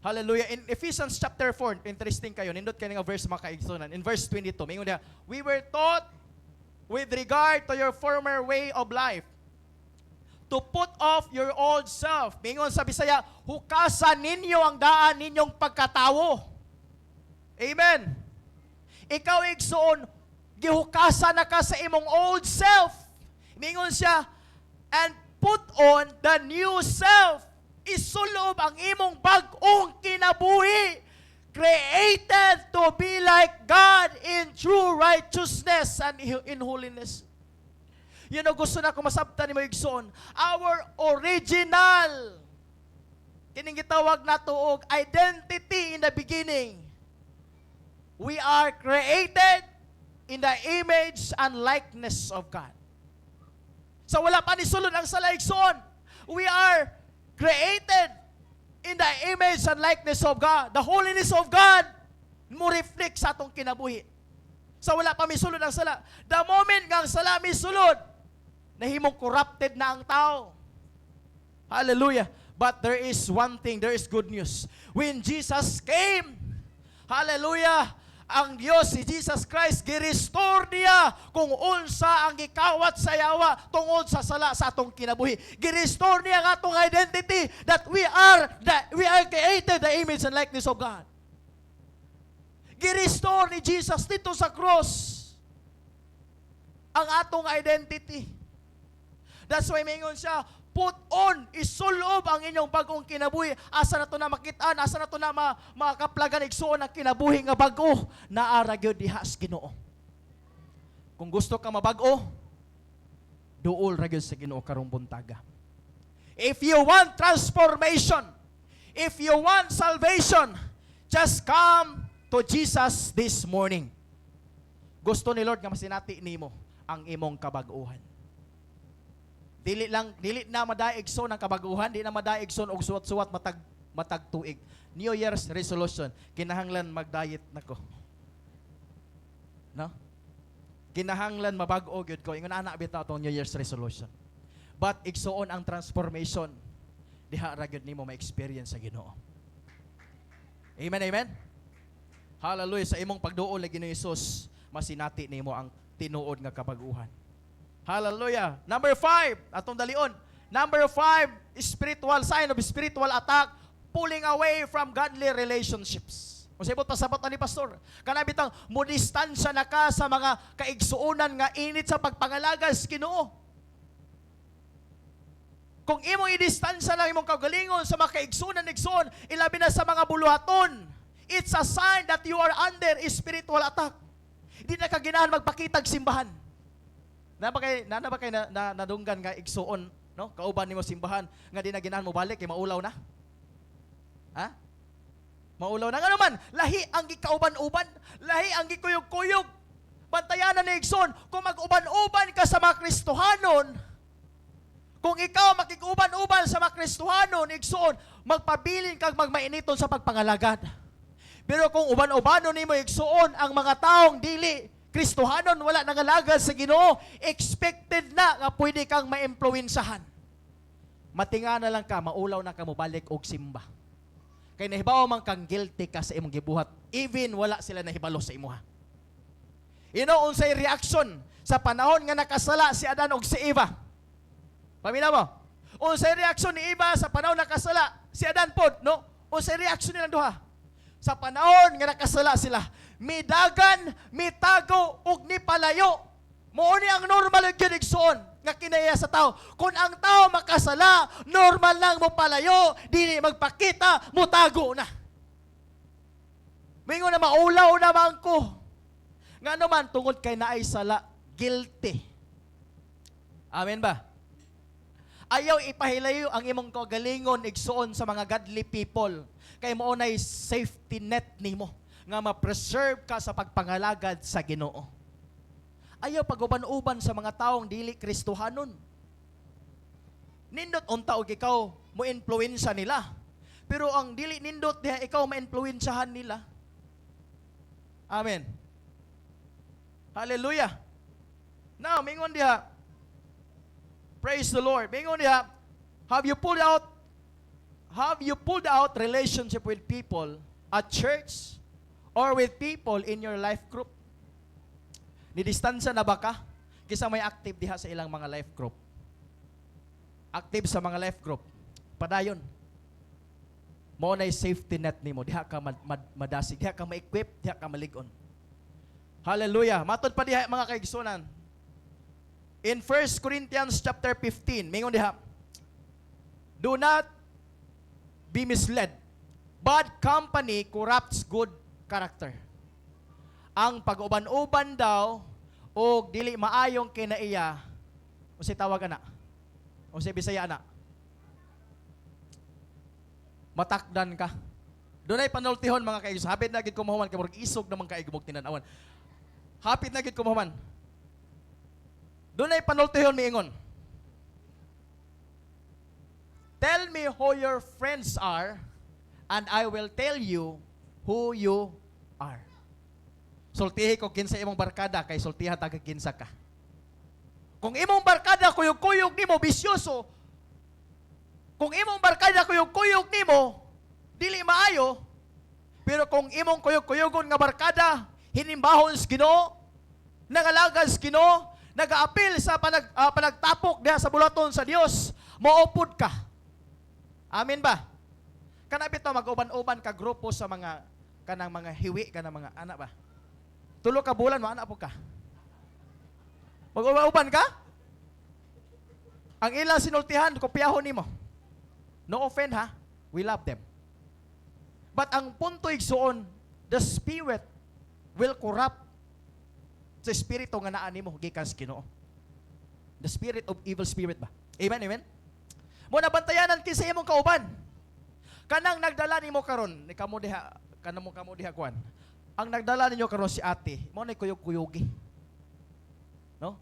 Speaker 1: Hallelujah. In Ephesians chapter 4, interesting kayo, nindot kayo nga verse mga kaigsuonan. In verse 22, mingon niya, we were taught with regard to your former way of life to put off your old self. Mingon sa Bisaya, hukasan ninyo ang daan ninyong pagkatawo. Amen. Ikaw igsoon, gihukasan na ka sa imong old self. Mingon siya, and put on the new self. Isulob ang imong bag-ong kinabuhi, created to be like God in true righteousness and in holiness. You know, gusto na ko masabtan ni mo igsoon, our original, kining gitawag na tuog, identity in the beginning. We are created in the image and likeness of God. So wala pa ni sulod ang salaigsoon. We are created in the image and likeness of God. The holiness of God mo reflect sa atong kinabuhi. So wala pa misulod ang sala. The moment nga ang sala misulod, nahimong corrupted na ang tao. Hallelujah. But there is one thing, there is good news. When Jesus came, hallelujah, ang Diyos, si Jesus Christ, gi-restore niya kung unsa ang gikawat sa yawa tungod sa sala sa atong kinabuhi. Gi-restore niya ang atong identity that we are created the image and likeness of God. Gi-restore ni Jesus dito sa cross ang atong identity. That's why mingon siya, put on, isulob ang inyong bagong kinabuhi. Asa na to na makitaan, asa na to na makaplagan igsuon ang kinabuhi nga bago, naara gyud diha sa Ginoo. Kung gusto ka mabago, duol ra gyud sa Ginoo karong buntaga. If you want transformation, if you want salvation, just come to Jesus this morning. Gusto ni Lord nga masinati nimo ang imong kabag-uhan. Dili na madaigson ang kabaguhan, di na madaigson og suwat-suwat matag tuig. New Year's resolution, kinahanglan mag-diet nako. No? Kinahanglan mabag-o gyud ko. Ingon ana bitaw tong New Year's resolution. But igsuon ang transformation, diha ra gyud nimo ma-experience sa Ginoo. Amen, amen. Hallelujah, sa imong pagduol lagi ni Jesus, masinati nimo ang tinuod nga kabaguhan. Hallelujah. Number 5, atong dalion. Number 5, spiritual sign of spiritual attack, pulling away from godly relationships. Kung sabot pasabot ni pastor, kana bitang mo distansya na ka sa mga kaigsuonan nga init sa pagpangalagas Ginoo. Kung imong i-distansya lang imong kaugalingon sa mga kaigsuonan, ilabi na sa mga buluhaton, it's a sign that you are under spiritual attack. Di na ka ginahan magpakitag simbahan. Na ba kay nadunggan nga igsuon, no? Kauban nimo simbahan nga di na ginahan mo balik kay maulaw na. Ha? Maulaw na nga naman. Lahi ang gikauban-uban, lahi ang gikuyog-kuyog. Bantayanan ni igsoon, kung mag-uban-uban ka sa mga Kristohanon, kung ikaw makikuban-uban sa mga Kristohanon, igsoon, magpabilin kag magmainiton sa pagpangalagad. Pero kung uban-ubanon nimo igsuon ang mga taong dili Kristohanon, wala nangalagad sa Ginoo, expected na nga pwede kang maimpluwensahan. Matinga na lang ka, maulaw na ka mo balik og simba. Kay nahibaw man kang guilty ka sa imong gibuhat, even wala sila nahibalo sa imuha. You know, unsay reaction sa panahon nga nakasala si Adan og si Eva? Paminaw mo? Unsay reaction ni Eva sa panahon nakasala si Adan pod, no? Unsay reaction nila duha? Sa panahon nga nakasala sila, midagan, mitago, ug nipalayo. Mooni ang normal gyud igsoon
Speaker 2: nga kinaya sa tao. Kung ang tao makasala, normal lang mo palayo, dili magpakita, mutago na. Mingon na maulaw naman ko. Nga naman, tungod kay naay sala, guilty. Amen ba? Ayaw ipahilayo ang imong kagalingon igsuon sa mga godly people. Kay mo nay safety net nimo nga ma-preserve ka sa pagpangalagad sa Ginoo. Ayaw paguban-uban sa mga taong dili Kristohanon. Nindot unta og ikaw mo influensya nila. Pero ang dili nindot diha ikaw ma-influensyahan nila. Amen. Hallelujah. Now, mingon diha, praise the Lord. Mingon diha, have you pulled out relationship with people at church or with people in your life group? Nidistansya na ba ka? Kisa may active diha sa ilang mga life group. Active sa mga life group. Padayon. Mao nay safety net nimo, diha ka madasig, diha ka ma-equip, diha ka malig-on. Hallelujah. Matod pa diha mga kaigsunan. In 1 Corinthians chapter 15, mingon diha, do not be misled. Bad company corrupts good character. Ang pag-uban-uban daw o dili maayong kinaiya, o si tawag ana, o si Bisaya ana, matakdan ka. Doon ay panultihon mga kaigsunan. Hapit na gid kumuhuman kay murag isog naman kaigmog tinanawan. Hapit na gid kumuhuman. Doon ay panultihon miingon. Tell me who your friends are, and I will tell you who you are. Sultihi ko kinsa imong barkada, kay sultiha taga kinsa ka. Kung imong barkada kuyog-kuyog nimo bisyoso, kung imong barkada kuyog-kuyog nimo dili maayo, pero kung imong kuyog-kuyogon nga barkada hinimbahon sa Ginoo, nangalagas Ginoo, nagaapil sa panagtapok diha sa bulaton sa Dios, maupod ka. Amen ba? Kana bitaw mag-uban-uban ka grupo sa mga kanang mga hiwi kanang mga anak ba? Tulo ka bulan mo anak po ka. Mag-uban ka? Ang ilang sinultihan kopyahon nimo. No offense ha, we love them. But ang punto igsuon, the spirit will corrupt sa espiritu nga naa nimo gikan sa Ginoo. The spirit of evil spirit ba? Amen, amen. Mo nabantayanan kinsa imong kauban. Kanang nagdala nimo karon, ni kamo diha, kanamo kamo diha kuan. Ang nagdala ninyo karon si ate, mo nay kuyog-kuyogi. No?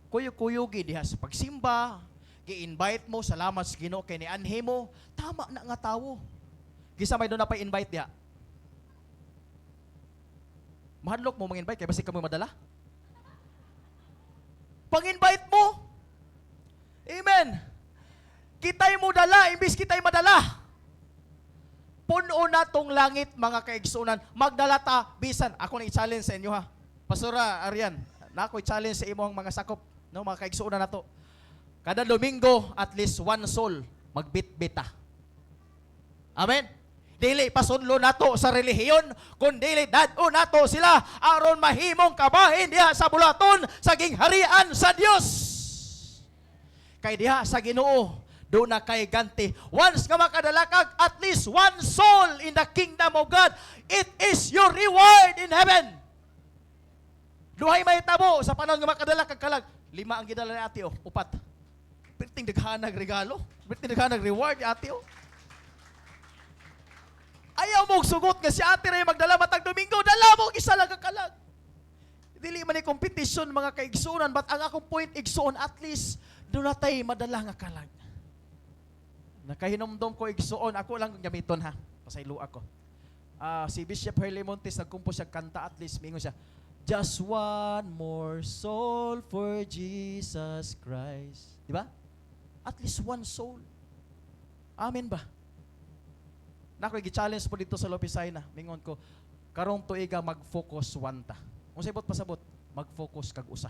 Speaker 2: Kuyog-kuyogi diha sa pagsimba, gi-invite mo, salamat sa Ginoo kay nianhi mo, tama na nga tawo. Gisa may doon na pa-invite diha. Mahadlok mo mang-invite kay basi kamo madala. Pang-invite mo. Amen. Kitay mo dala, imbis kitay madala. Puno na tong langit, mga kaigsunan. Magdala ta, bisan. Ako na i-challenge sa inyo ha. Pastora Arian, na ako i-challenge sa imong mga sakop. No, mga kaigsunan na to. Kada Domingo, at least one soul, magbit-bita. Amen. Dili pasunlo nato sa relihiyon, kundi dad-o nato sila aron mahimong kabahin diha sa bulaton sa gingharian sa Dios. Kay diha sa Ginoo, do na kay ganti. Once nga makadala kag at least one soul in the kingdom of God, it is your reward in heaven. Duhay may tabo sa panahon nga makadala kag kalag. 5 ang gidala ni ate o, 4. Perting daghanag regalo, perting daghanag reward ni ate o. Ayaw mong sugot nga si ate rin magdala matag Domingo, dala mo isa lang kalag. Dili man ni competition mga kaigsunan, but ang akong point igsuon, at least doon natay madala nga kalag. Nakahinomdom ko igsuon, ako lang gamiton ha, pasaylo ako. Si Bishop Hurley Montes nagkumpos siya kanta, at least mingon siya, just one more soul for Jesus Christ. Di ba? At least one soul. Amen ba? Nakoy gi-challenge po dito sa Lopisay na, mingon ko, karong tuiga mag-focus one ta. Kung sabot pasabot, mag-focus kag usa.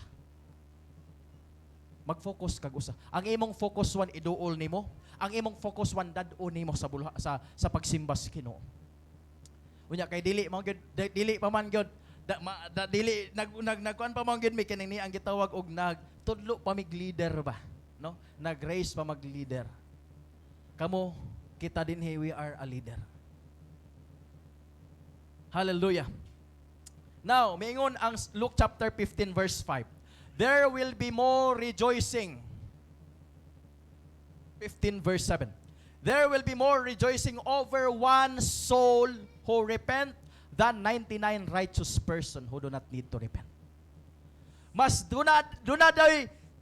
Speaker 2: Mag-focus kag usa. Ang imong focus one iduol nimo, ang imong focus one dad-o nimo sa pagsimba sa Ginoo. Unya kay dili pa man gyud
Speaker 1: Dili nagkuan pa man gyud mi kining ni ang gitawag og nagtudlo pa mig leader ba, no? Nag-raise pa mag leader. Kamo kita dinhi we are a leader. Hallelujah. Now, mingon ang Luke chapter 15 verse 5. There will be more rejoicing. 15 verse 7. There will be more rejoicing over one soul who repent than 99 righteous person who do not need to repent. Mas duna daw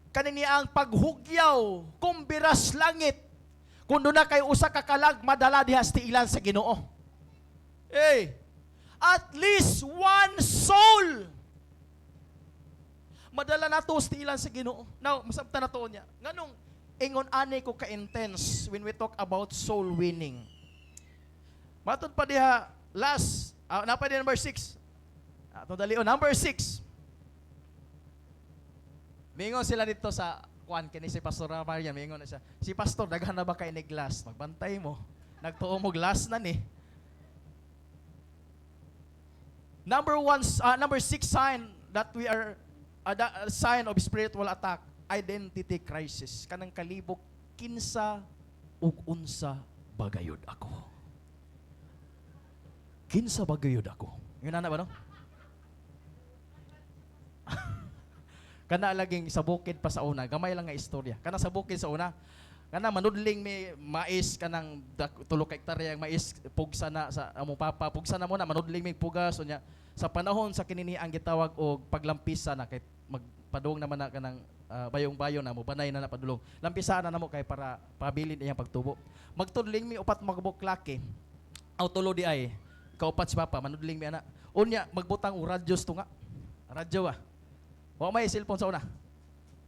Speaker 1: kanini ang paghugyaw kumbiras langit kung duna kay usa ka kalag madala dihas ti ilan sa Ginoo. Hey, at least one soul madala nato sa ilan sa Ginoo. Now, masabtan na to niya. Nganong ingon ani ko ka-intense when we talk about soul winning. Matod pa diha last napa din number 6. Ato dali number 6. Mingon sila dito sa kuan kini si Pastor Marian, mingon na siya. Si pastor daghan na ba kay ni glass? Magbantay mo. Nagtuo mo glass na ni. Number 6 sign that we are sign of spiritual attack, identity crisis. Kanang kalibok kinsa ug unsa bagayod ako. Kinsa bagayod ako. Yun na ba no? Kana laging sa bukid pa sa una, gamay lang nga istorya. Kana sa bukid sa una, kana manudling may mais kanang tulo ka hektarya ang mais pugsa na sa among papa, pugsa na mo na manudling may pugas unya. Sa panahon sa kinini ang gitawag og paglampisa na kay magpadung naman na kanang bayong-bayo na mo banay na napadulong. Lampisaan na namo kay para pabilin iyang pagtubo. Magtudling mi upat magbuklake. Aw tulo di ay kaupat si papa manudling mi ana. Unya magbutang og radyo to nga. Radyo Wa may cellphone sa una.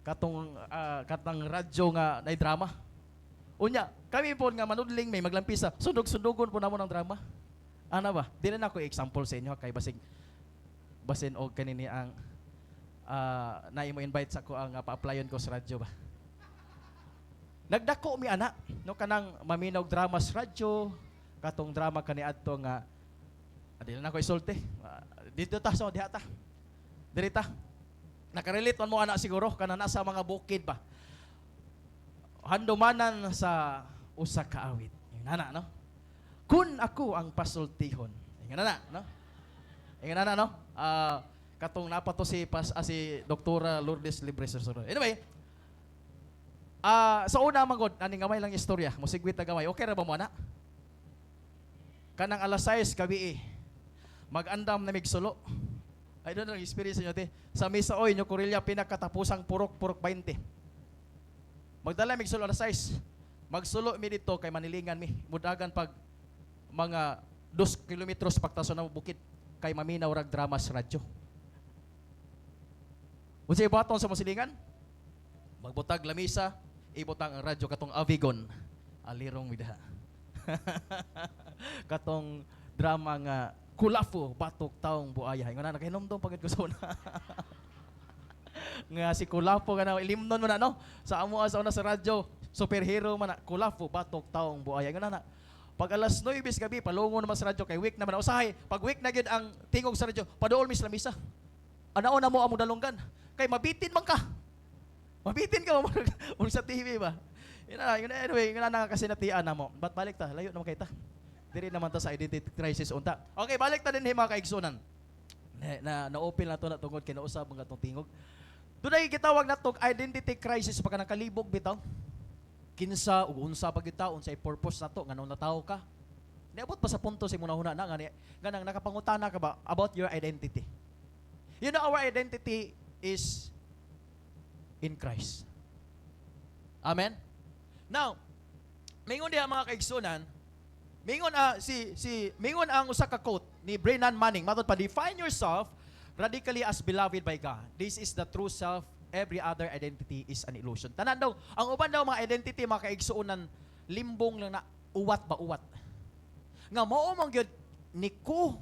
Speaker 1: Katang radyo nga nay drama. Unya, kami po nga manudling may maglampisa. Sundog-sundugon po namo ng drama. Ana ba? Dili na ko example sa inyo kay basin og kanini ang na imo invite sa ko ang pa-applyon ko sa radyo ba. Nagdako mi ana no kanang maminog drama sa radyo, katong drama kaniadto nga dili na ko isulti. Dito ta so diha ta. Dirita. Nakarelate man mo ana siguro kana nasa mga bukid ba. Handumanan sa usa ka awit. Ingana no. Kun ako ang pasultihon. Ingana no. Ingana no. Katong napato si Doktora Lourdes Libres. Anyway, sa una mangod aning gamay lang istorya, mosigwit na gamay. Okay ra ba mo ana? Kanang alas 6 gabi mag-andam na migsulo. I don't know, experience nyo, te. Sa misa, oy, nyo Corelia, pinakatapusang purok 20. Magdala, migsulo alas 6. Magsulo mi dito, kay manilingan mi. Mudagan pag mga 2 kilometros pagtaso na bukid, kay maminaw rag drama sa radyo. Unsa ibaton sa masilingan? Magbutag lamisa, ibutang ang radyo katong Avigon. Alirong midha. Katong drama nga Kulafo, batok taong buaya. Nga na, nakahinomdong pagod ko sa una. Nga si Kulafo, ilimnon mo na, no? Sa amo sa una sa radyo, superhero man na, Kulafo, batok taong buaya. Nga na, pag alas 9 gabi, palungo naman sa radyo, kay week naman. Usahay, pag week na yun ang tingog sa radyo, padool mis lamisa. Anaon na mo amo dalunggan. Kay mabitin man ka. Mabitin ka mo sa TV ba? Anyway, yun na nakasinatian na mo. Ba't balik ta? Layo naman kayo ta. Diri naman ta sa identity crisis unta. Okay, balik ta din mga kaigsunan. Na-open na to na tungod kay nausab mga tong tingog. Dunay gitawag na tong identity crisis pagka nakalibog bitaw. Kinsa ug unsa pag kita unsay purpose nato nganong natawo ka. Niabot pa sa punto sa imong nahuna na nganang nakapangutana ka ba about your identity. You know, our identity is in Christ. Amen. Now, mingon diha mga kaigsunan, mingon mingon ang usa ka quote ni Brennan Manning, matod pa, define yourself radically as beloved by God. This is the true self. Every other identity is an illusion. Tanan daw, ang uban daw mga identity mga kaigsuonan limbong lang na uwat ba uwat. Nga mao man gyud ni ko.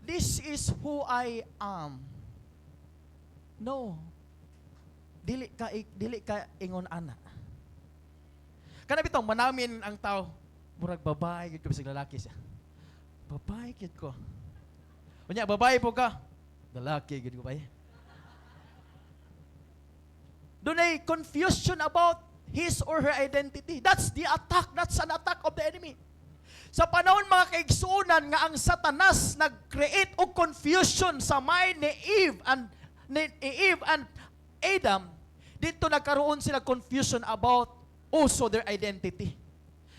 Speaker 1: This is who I am. No. Dili ka ingon ana. Kana bitong manamin ang tao, murag babae gid ko bisag lalaki siya. Babae gid ko. Unya, babae po ka. Lalaki, gid ko ba?
Speaker 2: Doon ay confusion about his or her identity. That's the attack. That's an attack of the enemy. Sa panahon mga kaigsuunan nga ang Satanas nag-create og confusion sa mind ni Eve and Adam, dito nagkaroon sila confusion about also their identity.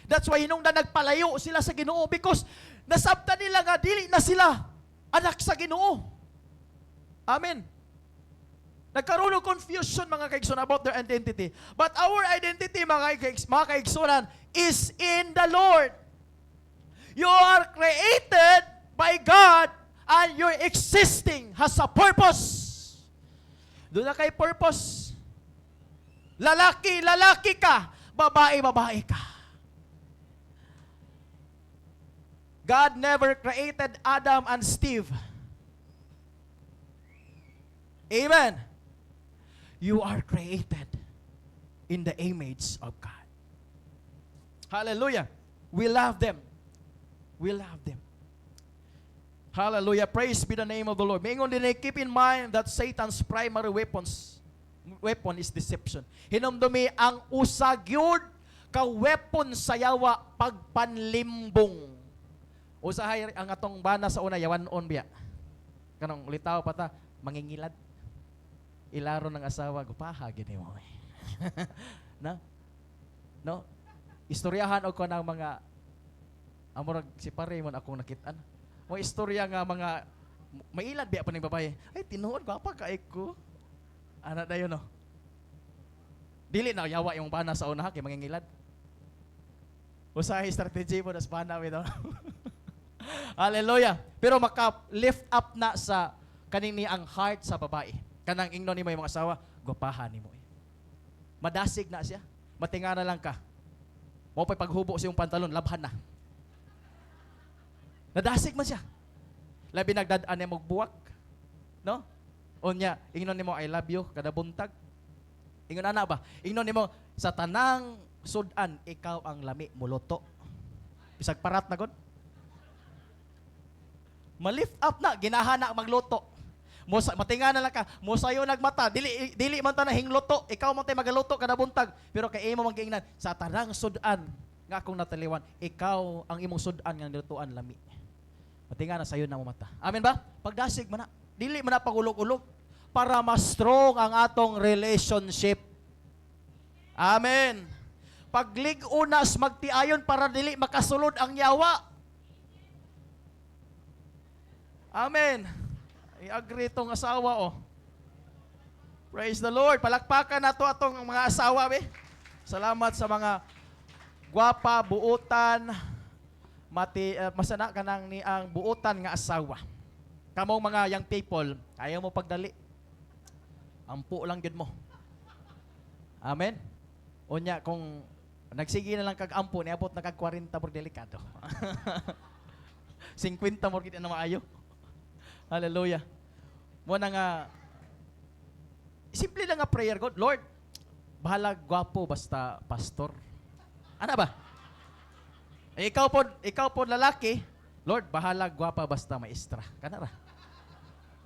Speaker 2: That's why hinungdan nagpalayo sila sa Ginoo because nasabtan nila nga dili na sila anak sa Ginoo. Amen. Nagkaroon ng confusion mga kaigsunan about their identity. But our identity mga kaigsunan is in the Lord. You are created by God and your existing has a purpose. Doon na kay purpose. Lalaki, lalaki ka. Babae, babae ka. God never created Adam and Steve. Amen. You are created in the image of God. Hallelujah. We love them. We love them. Hallelujah. Praise be the name of the Lord. Maingon din ay keep in mind that Satan's primary weapon is deception. Hinumdumi ang usagyod ka weapon sa yawa pagpanlimbong. Usahay ang atong bana sa una yawan-on biya. Kanong litaw pata mangingilad. Ilaro ng asawa gupaha gini mo. No? No? Istoryahan og ko ng mga amorag si pare mo akong nakitaan. Mo istorya nga mga mailad biya pa ning babae. Ay tinuod gwapa ka ko. Ana dayon no. Dili na yawa yung bana sa una kay mangingilad. Usahay strategy mo das bana we no. Hallelujah. Pero maka-lift up na sa kanini ang heart sa babae. Kanang ingnon ni mo yung mga asawa, gupahan ni mo. Madasig na siya. Matinga na lang ka. Mo pa'y paghubo sa iyong pantalon, labhan na. Nadasig man siya. Labi nagdadaan niya magbuwak. No? Unya, ingnon ni mo, I love you, kada buntag. Ingon ana ba? Ingnon ni mo, sa tanang sudan, ikaw ang lami, muluto. Bisag parat na god. Ma-lift up na, ginahana magluto. Matinga na lang ka, mosayo nagmata, dili man ta na hingluto, ikaw man tay magaluto kada buntag, pero kay imo man giingnan sa tanang sudan nga akong nataliwan, ikaw ang imong sudan nga nilutoan lami. Matinga na sayo na mo mata. Amen ba? Pagdasig man na, dili man na pagulog-ulog para mas strong ang atong relationship. Amen. Paglig-unas magtiayon para dili makasulod ang yawa. Amen. I-agree itong asawa, oh. Praise the Lord. Palakpakan na to atong mga asawa, be. Salamat sa mga gwapa, buutan, masana ka nang ni ang buutan nga asawa. Kamong mga young people, ayaw mo pagdali. Ampu lang yun mo. Amen? Unya, kung nagsige na lang kag-ampu, niabot na kag-40 por delikado. 50 mo kita na maayo. Hallelujah. Muna nga, simple lang nga prayer, God. Lord, bahala gwapo basta pastor. Ano ba? Ikaw po lalaki, Lord, bahala gwapa basta maestra. Kana ra.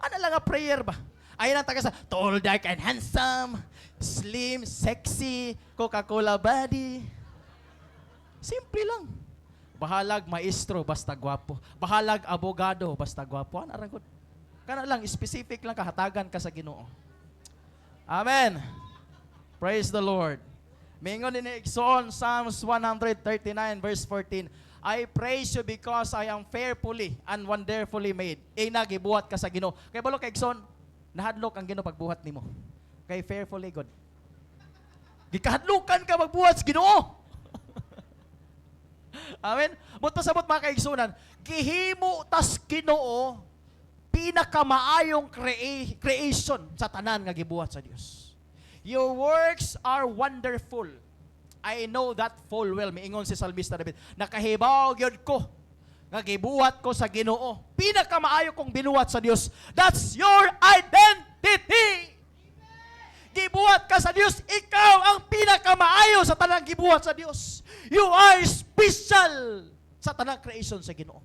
Speaker 2: Ano lang nga prayer ba? Ayun ang taga sa tall, dark, and handsome, slim, sexy, Coca-Cola body. Simple lang. Bahalag maestro basta gwapo. Bahalag abogado basta gwapo. Ano ra, God? Kana lang, specific lang kahatagan ka sa Ginoo. Amen. Praise the Lord. Mingon din ni Igsoon, Psalms 139 verse 14. I praise you because I am fearfully and wonderfully made. Gibuhat ka sa Ginoo. Kay balo kay Igsoon, nahadlok ang Ginoo pagbuhat nimo. Kay fearfully God. Gikahadlukan ka magbuhat sa Ginoo. Amen. Buto sabot mga kaigsunan, gihimo tas Ginoo pinakamaayong creation sa tanan nga gibuhat sa Dios. Your works are wonderful. I know that full well. Miingon si Salmista David, nakahibaw gyud ko nga gibuhat ko sa Ginoo. Pinakamaayo kong binuhat sa Dios. That's your identity. Gibuhat ka sa Dios, ikaw ang pinakamaayo sa tanang gibuhat sa Dios. You are special sa tanang creation sa Ginoo.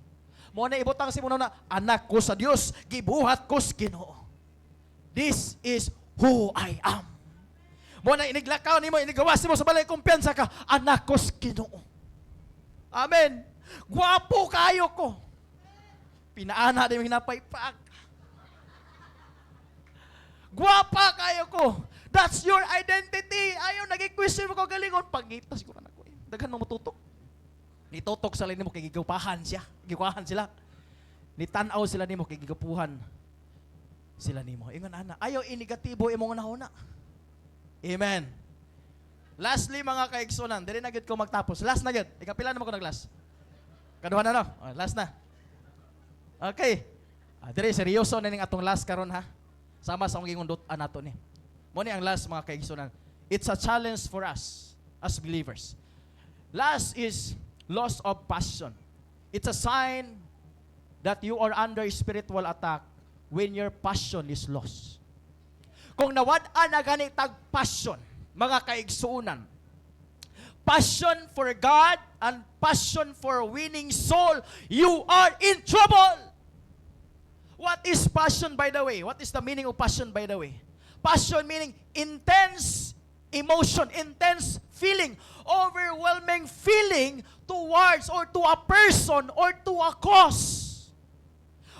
Speaker 2: Mo na ibutang si mo na, anak ko sa Dios, gibuhat ko sa Ginoo. This is who I am. Mo na iniglakaw nimo, inigawas mo sa balay, kumpiyansa ka, anak ko sa Ginoo. Amen. Gwapo kayo ko. Pinaana din yung hinapaypag. Gwapa kayo ko. That's your identity. Ayaw, nag-question mo ko galingon. Pangita siguro na ko. Daghan mo mututok. Nitutok sa mo kay gigapahan siya. Gigapahan sila. Nitanaw sila nimo kay gigapuhan sila nimo. Ingon ana, ayaw inegatibo imong nahuna. Amen. Lastly mga kaigsunan, dili na gyud ko magtapos. Last na gyud. Ikapila na mo ko nag-last. Kaduha na no. Oh, last na. Okay. Diri seryoso na ning atong last karon ha. Sama sa akong gingundot nato ni. Mo ni ang last mga kaigsunan. It's a challenge for us as believers. Last is loss of passion. It's a sign that you are under spiritual attack when your passion is lost. Kung nawad-an na ganitag passion, mga kaigsuunan, passion for God and passion for winning soul, you are in trouble. What is passion, by the way? What is the meaning of passion, by the way? Passion meaning intense emotion, intense feeling, overwhelming feeling towards or to a person or to a cause.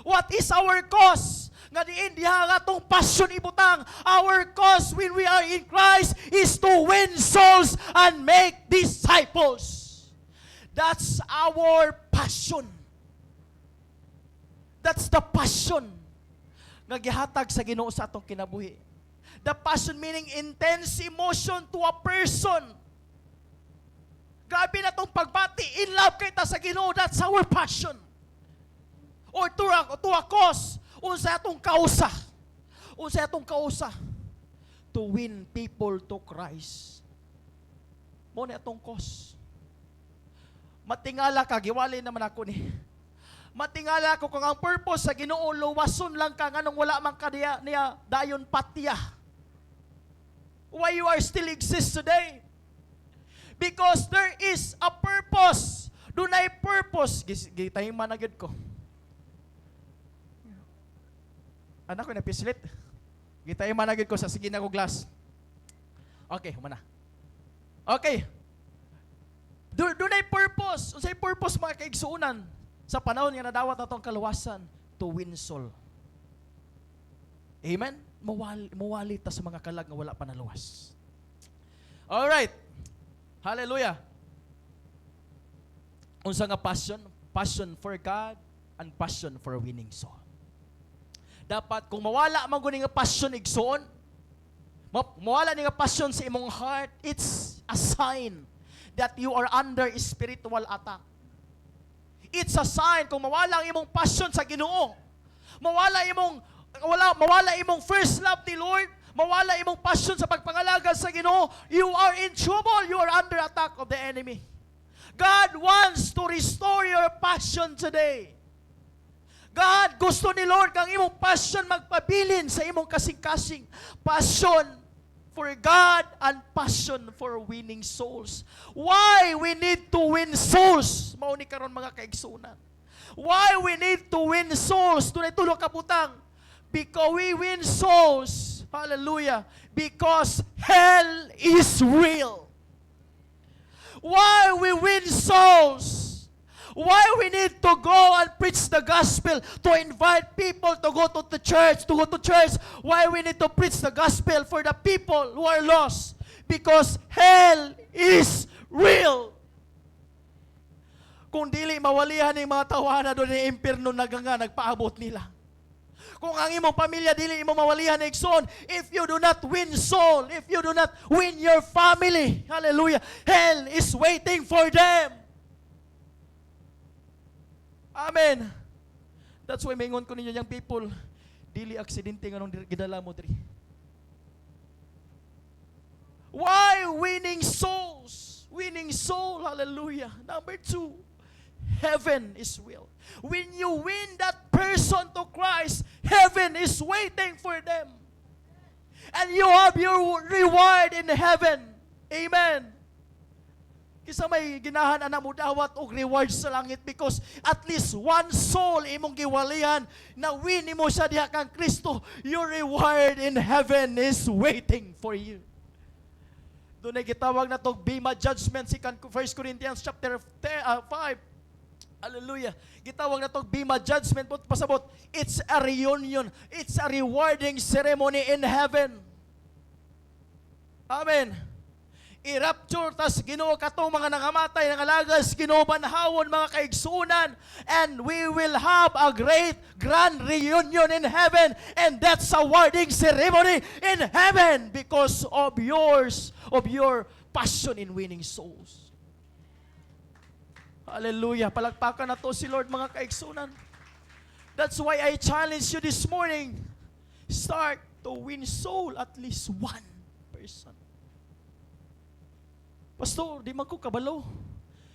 Speaker 2: What is our cause? Nga diha nga tong passion ibutang. Our cause when we are in Christ is to win souls and make disciples. That's our passion. That's the passion nga gihatag sa Ginoo sa atong kinabuhi. The passion meaning intense emotion to a person. Grabe na itong pagbati, in love kita sa Ginoo, that's our passion. Or to a cause, unsa atong kausa. Unsa atong kausa. To win people to Christ. Mo na atong cause. Matingala ka, giwali naman ako ni. Matingala ko kung ang purpose sa Ginoo, luwason lang ka, nganong wala man ka niya dayon patya. Why you are still exist today? Because there is a purpose. Dunay purpose. Gitay managid ko. Anak ko na pislit. Gitay managid ko sa sige na ko glass. Okay, humana. Okay. Dunay purpose. Unsay purpose mga kaigsuunan sa panahon nga nadawat natong kaluwasan to win soul. Amen? Mawali ta sa mga kalag nga wala pa naluwas. Alright. Hallelujah. Unsa nga passion? Passion for God and passion for winning soul. Dapat kung mawala man guni nga passion igsoon, mawala ni nga passion sa imong heart, it's a sign that you are under spiritual attack. It's a sign kung mawala ang imong passion sa Ginoo. Mawala imong first love ni Lord, mawala imong passion sa pagpangalaga sa Ginoo, you are in trouble, you are under attack of the enemy. God wants to restore your passion today. God, gusto ni Lord kang imong passion magpabilin sa imong kasing-kasing. Passion for God and passion for winning souls. Why we need to win souls? Mao ni karon mga kaigsunan. Why we need to win souls? Dunay tulo ka butang. Because we win souls. Hallelujah. Because hell is real. Why we win souls? Why we need to go and preach the gospel, to invite people to go to the church, Why we need to preach the gospel for the people who are lost? Because hell is real. Kung dili mawalihan ng mga tawanan doon ng impyerno nagpaabot nila. Kung ang imong pamilya dili imo mawalihan ng igsoon, if you do not win soul, if you do not win your family, hallelujah, hell is waiting for them. Amen. That's why maingon ko ninyo yung people, dili aksidente nga nung gidala mo diri. Why winning souls? Winning soul, hallelujah. Number 2, heaven is will. When you win that person to Christ, heaven is waiting for them. And you have your reward in heaven. Amen. Kisa may ginahan ana mo dawat og reward sa langit because at least one soul imong giwalihan na win mo sa diha kang Kristo, your reward in heaven is waiting for you. Doon ay gitawag na tog bema judgment, 1 Corinthians chapter 5. Hallelujah. Gitawag na tog bema judgment, but pasabot, it's a reunion. It's a rewarding ceremony in heaven. Amen. I-rapture, tas Ginoo katong mga nangamatay, nangalagas, Ginoo banhawon mga kaigsunan, and we will have a great grand reunion in heaven, and that's a awarding ceremony in heaven because of your passion in winning souls. Hallelujah. Palagpakan na to si Lord mga kaigsunan. That's why I challenge you this morning. Start to win soul, at least one person. Pastor, di man ko kabalo.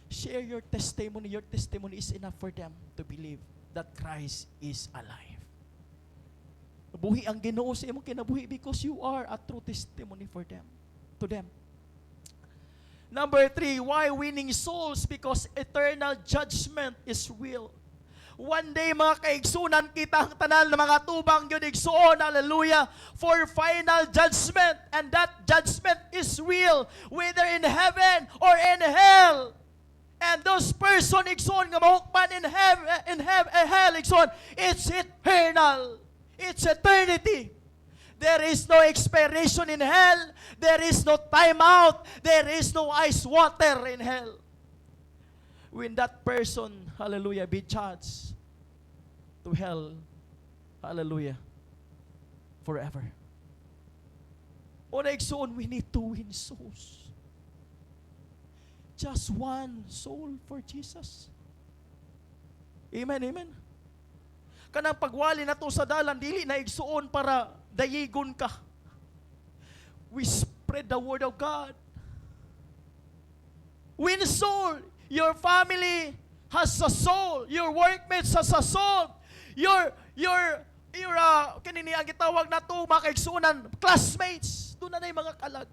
Speaker 2: Share your testimony. Your testimony is enough for them to believe that Christ is alive. Buhi ang Ginoo sa imong kinabuhi because you are a true testimony for them, to them. Number 3, why winning souls? Because eternal judgment is real. One day, mga kaigsunan, kita ang tanan ng mga tubang yun igsuon, hallelujah, for final judgment. And that judgment is real, whether in heaven or in hell. And those person igsuon nga mahukman in hell igsuon, it's eternal. It's eternity. There is no expiration in hell. There is no time out. There is no ice water in hell. When that person, hallelujah, be judged to hell, hallelujah, forever. O naigsoon, we need to win souls. Just one soul for Jesus. Amen, amen. Kanang pagwali na to sa dalan, dili na igsuon para dayigon ka. We spread the word of God. Win soul. Your family has a soul. Your workmates has a soul. Your kanini ang gitawag na to, mga kaigsunan, classmates, doon na mga kalag.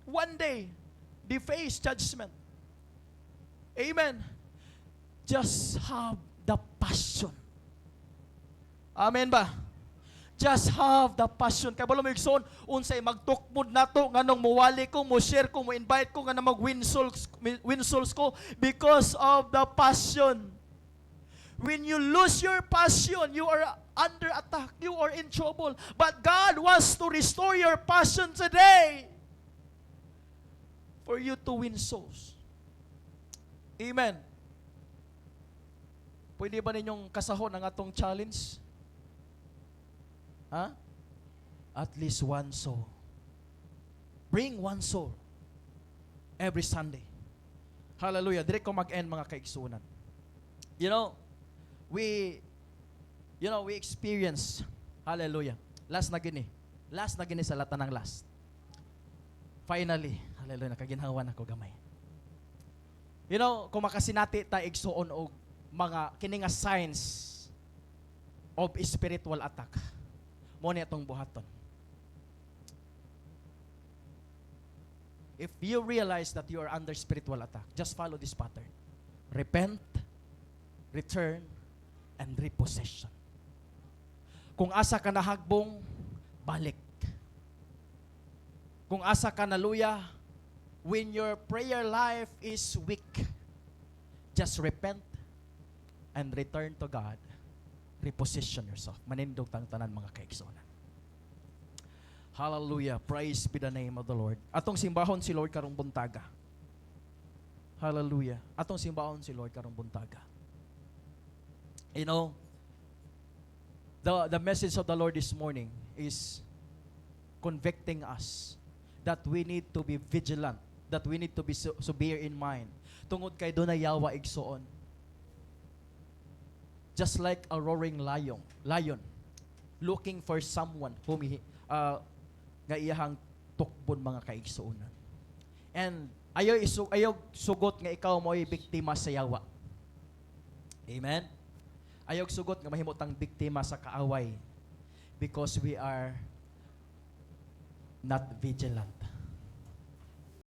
Speaker 2: One day, they face judgment. Amen. Just have the passion. Amen ba? Just have the passion. Kaya bala mo igsoon, unsay magtukmod na to, nganong muwali ko, mo share ko, mo invite ko, nga na mag-win souls ko, because of the passion. When you lose your passion, you are under attack, you are in trouble. But God wants to restore your passion today for you to win souls. Amen. Pwede ba ninyong kasahon ang atong challenge? Ha? At least one soul. Bring one soul every Sunday. Hallelujah. Direct ko mag-end mga kaigsunan. You know, we experience, hallelujah, last na gini sa lata ng last. Finally, hallelujah, nakaginhawan ako gamay. You know, kung makasinati ta igsuon og mga kininga signs of spiritual attack, mo ni atong buhaton. If you realize that you are under spiritual attack, just follow this pattern. Repent, return, and repossession. Kung asa ka nahagbong, balik. Kung asa ka naluya, when your prayer life is weak, just repent and return to God. Reposition yourself. Manindog tang tanan mga kaigsunan. Hallelujah. Praise be the name of the Lord. Atong simbahon si Lord karong buntaga. Hallelujah. Atong simbahon si Lord karong buntaga. You know, the message of the Lord this morning is convicting us that we need to be vigilant, that we need to be so bear in mind. Tungod kay dunay yawa igsuon. Just like a roaring lion looking for someone whom nga iyahang tukbon mga kaigsuonan. And ayaw sugot nga ikaw mo'y biktima sa yawa. Amen? Ayaw sugot nga mahimutang biktima sa kaaway because we are not vigilant.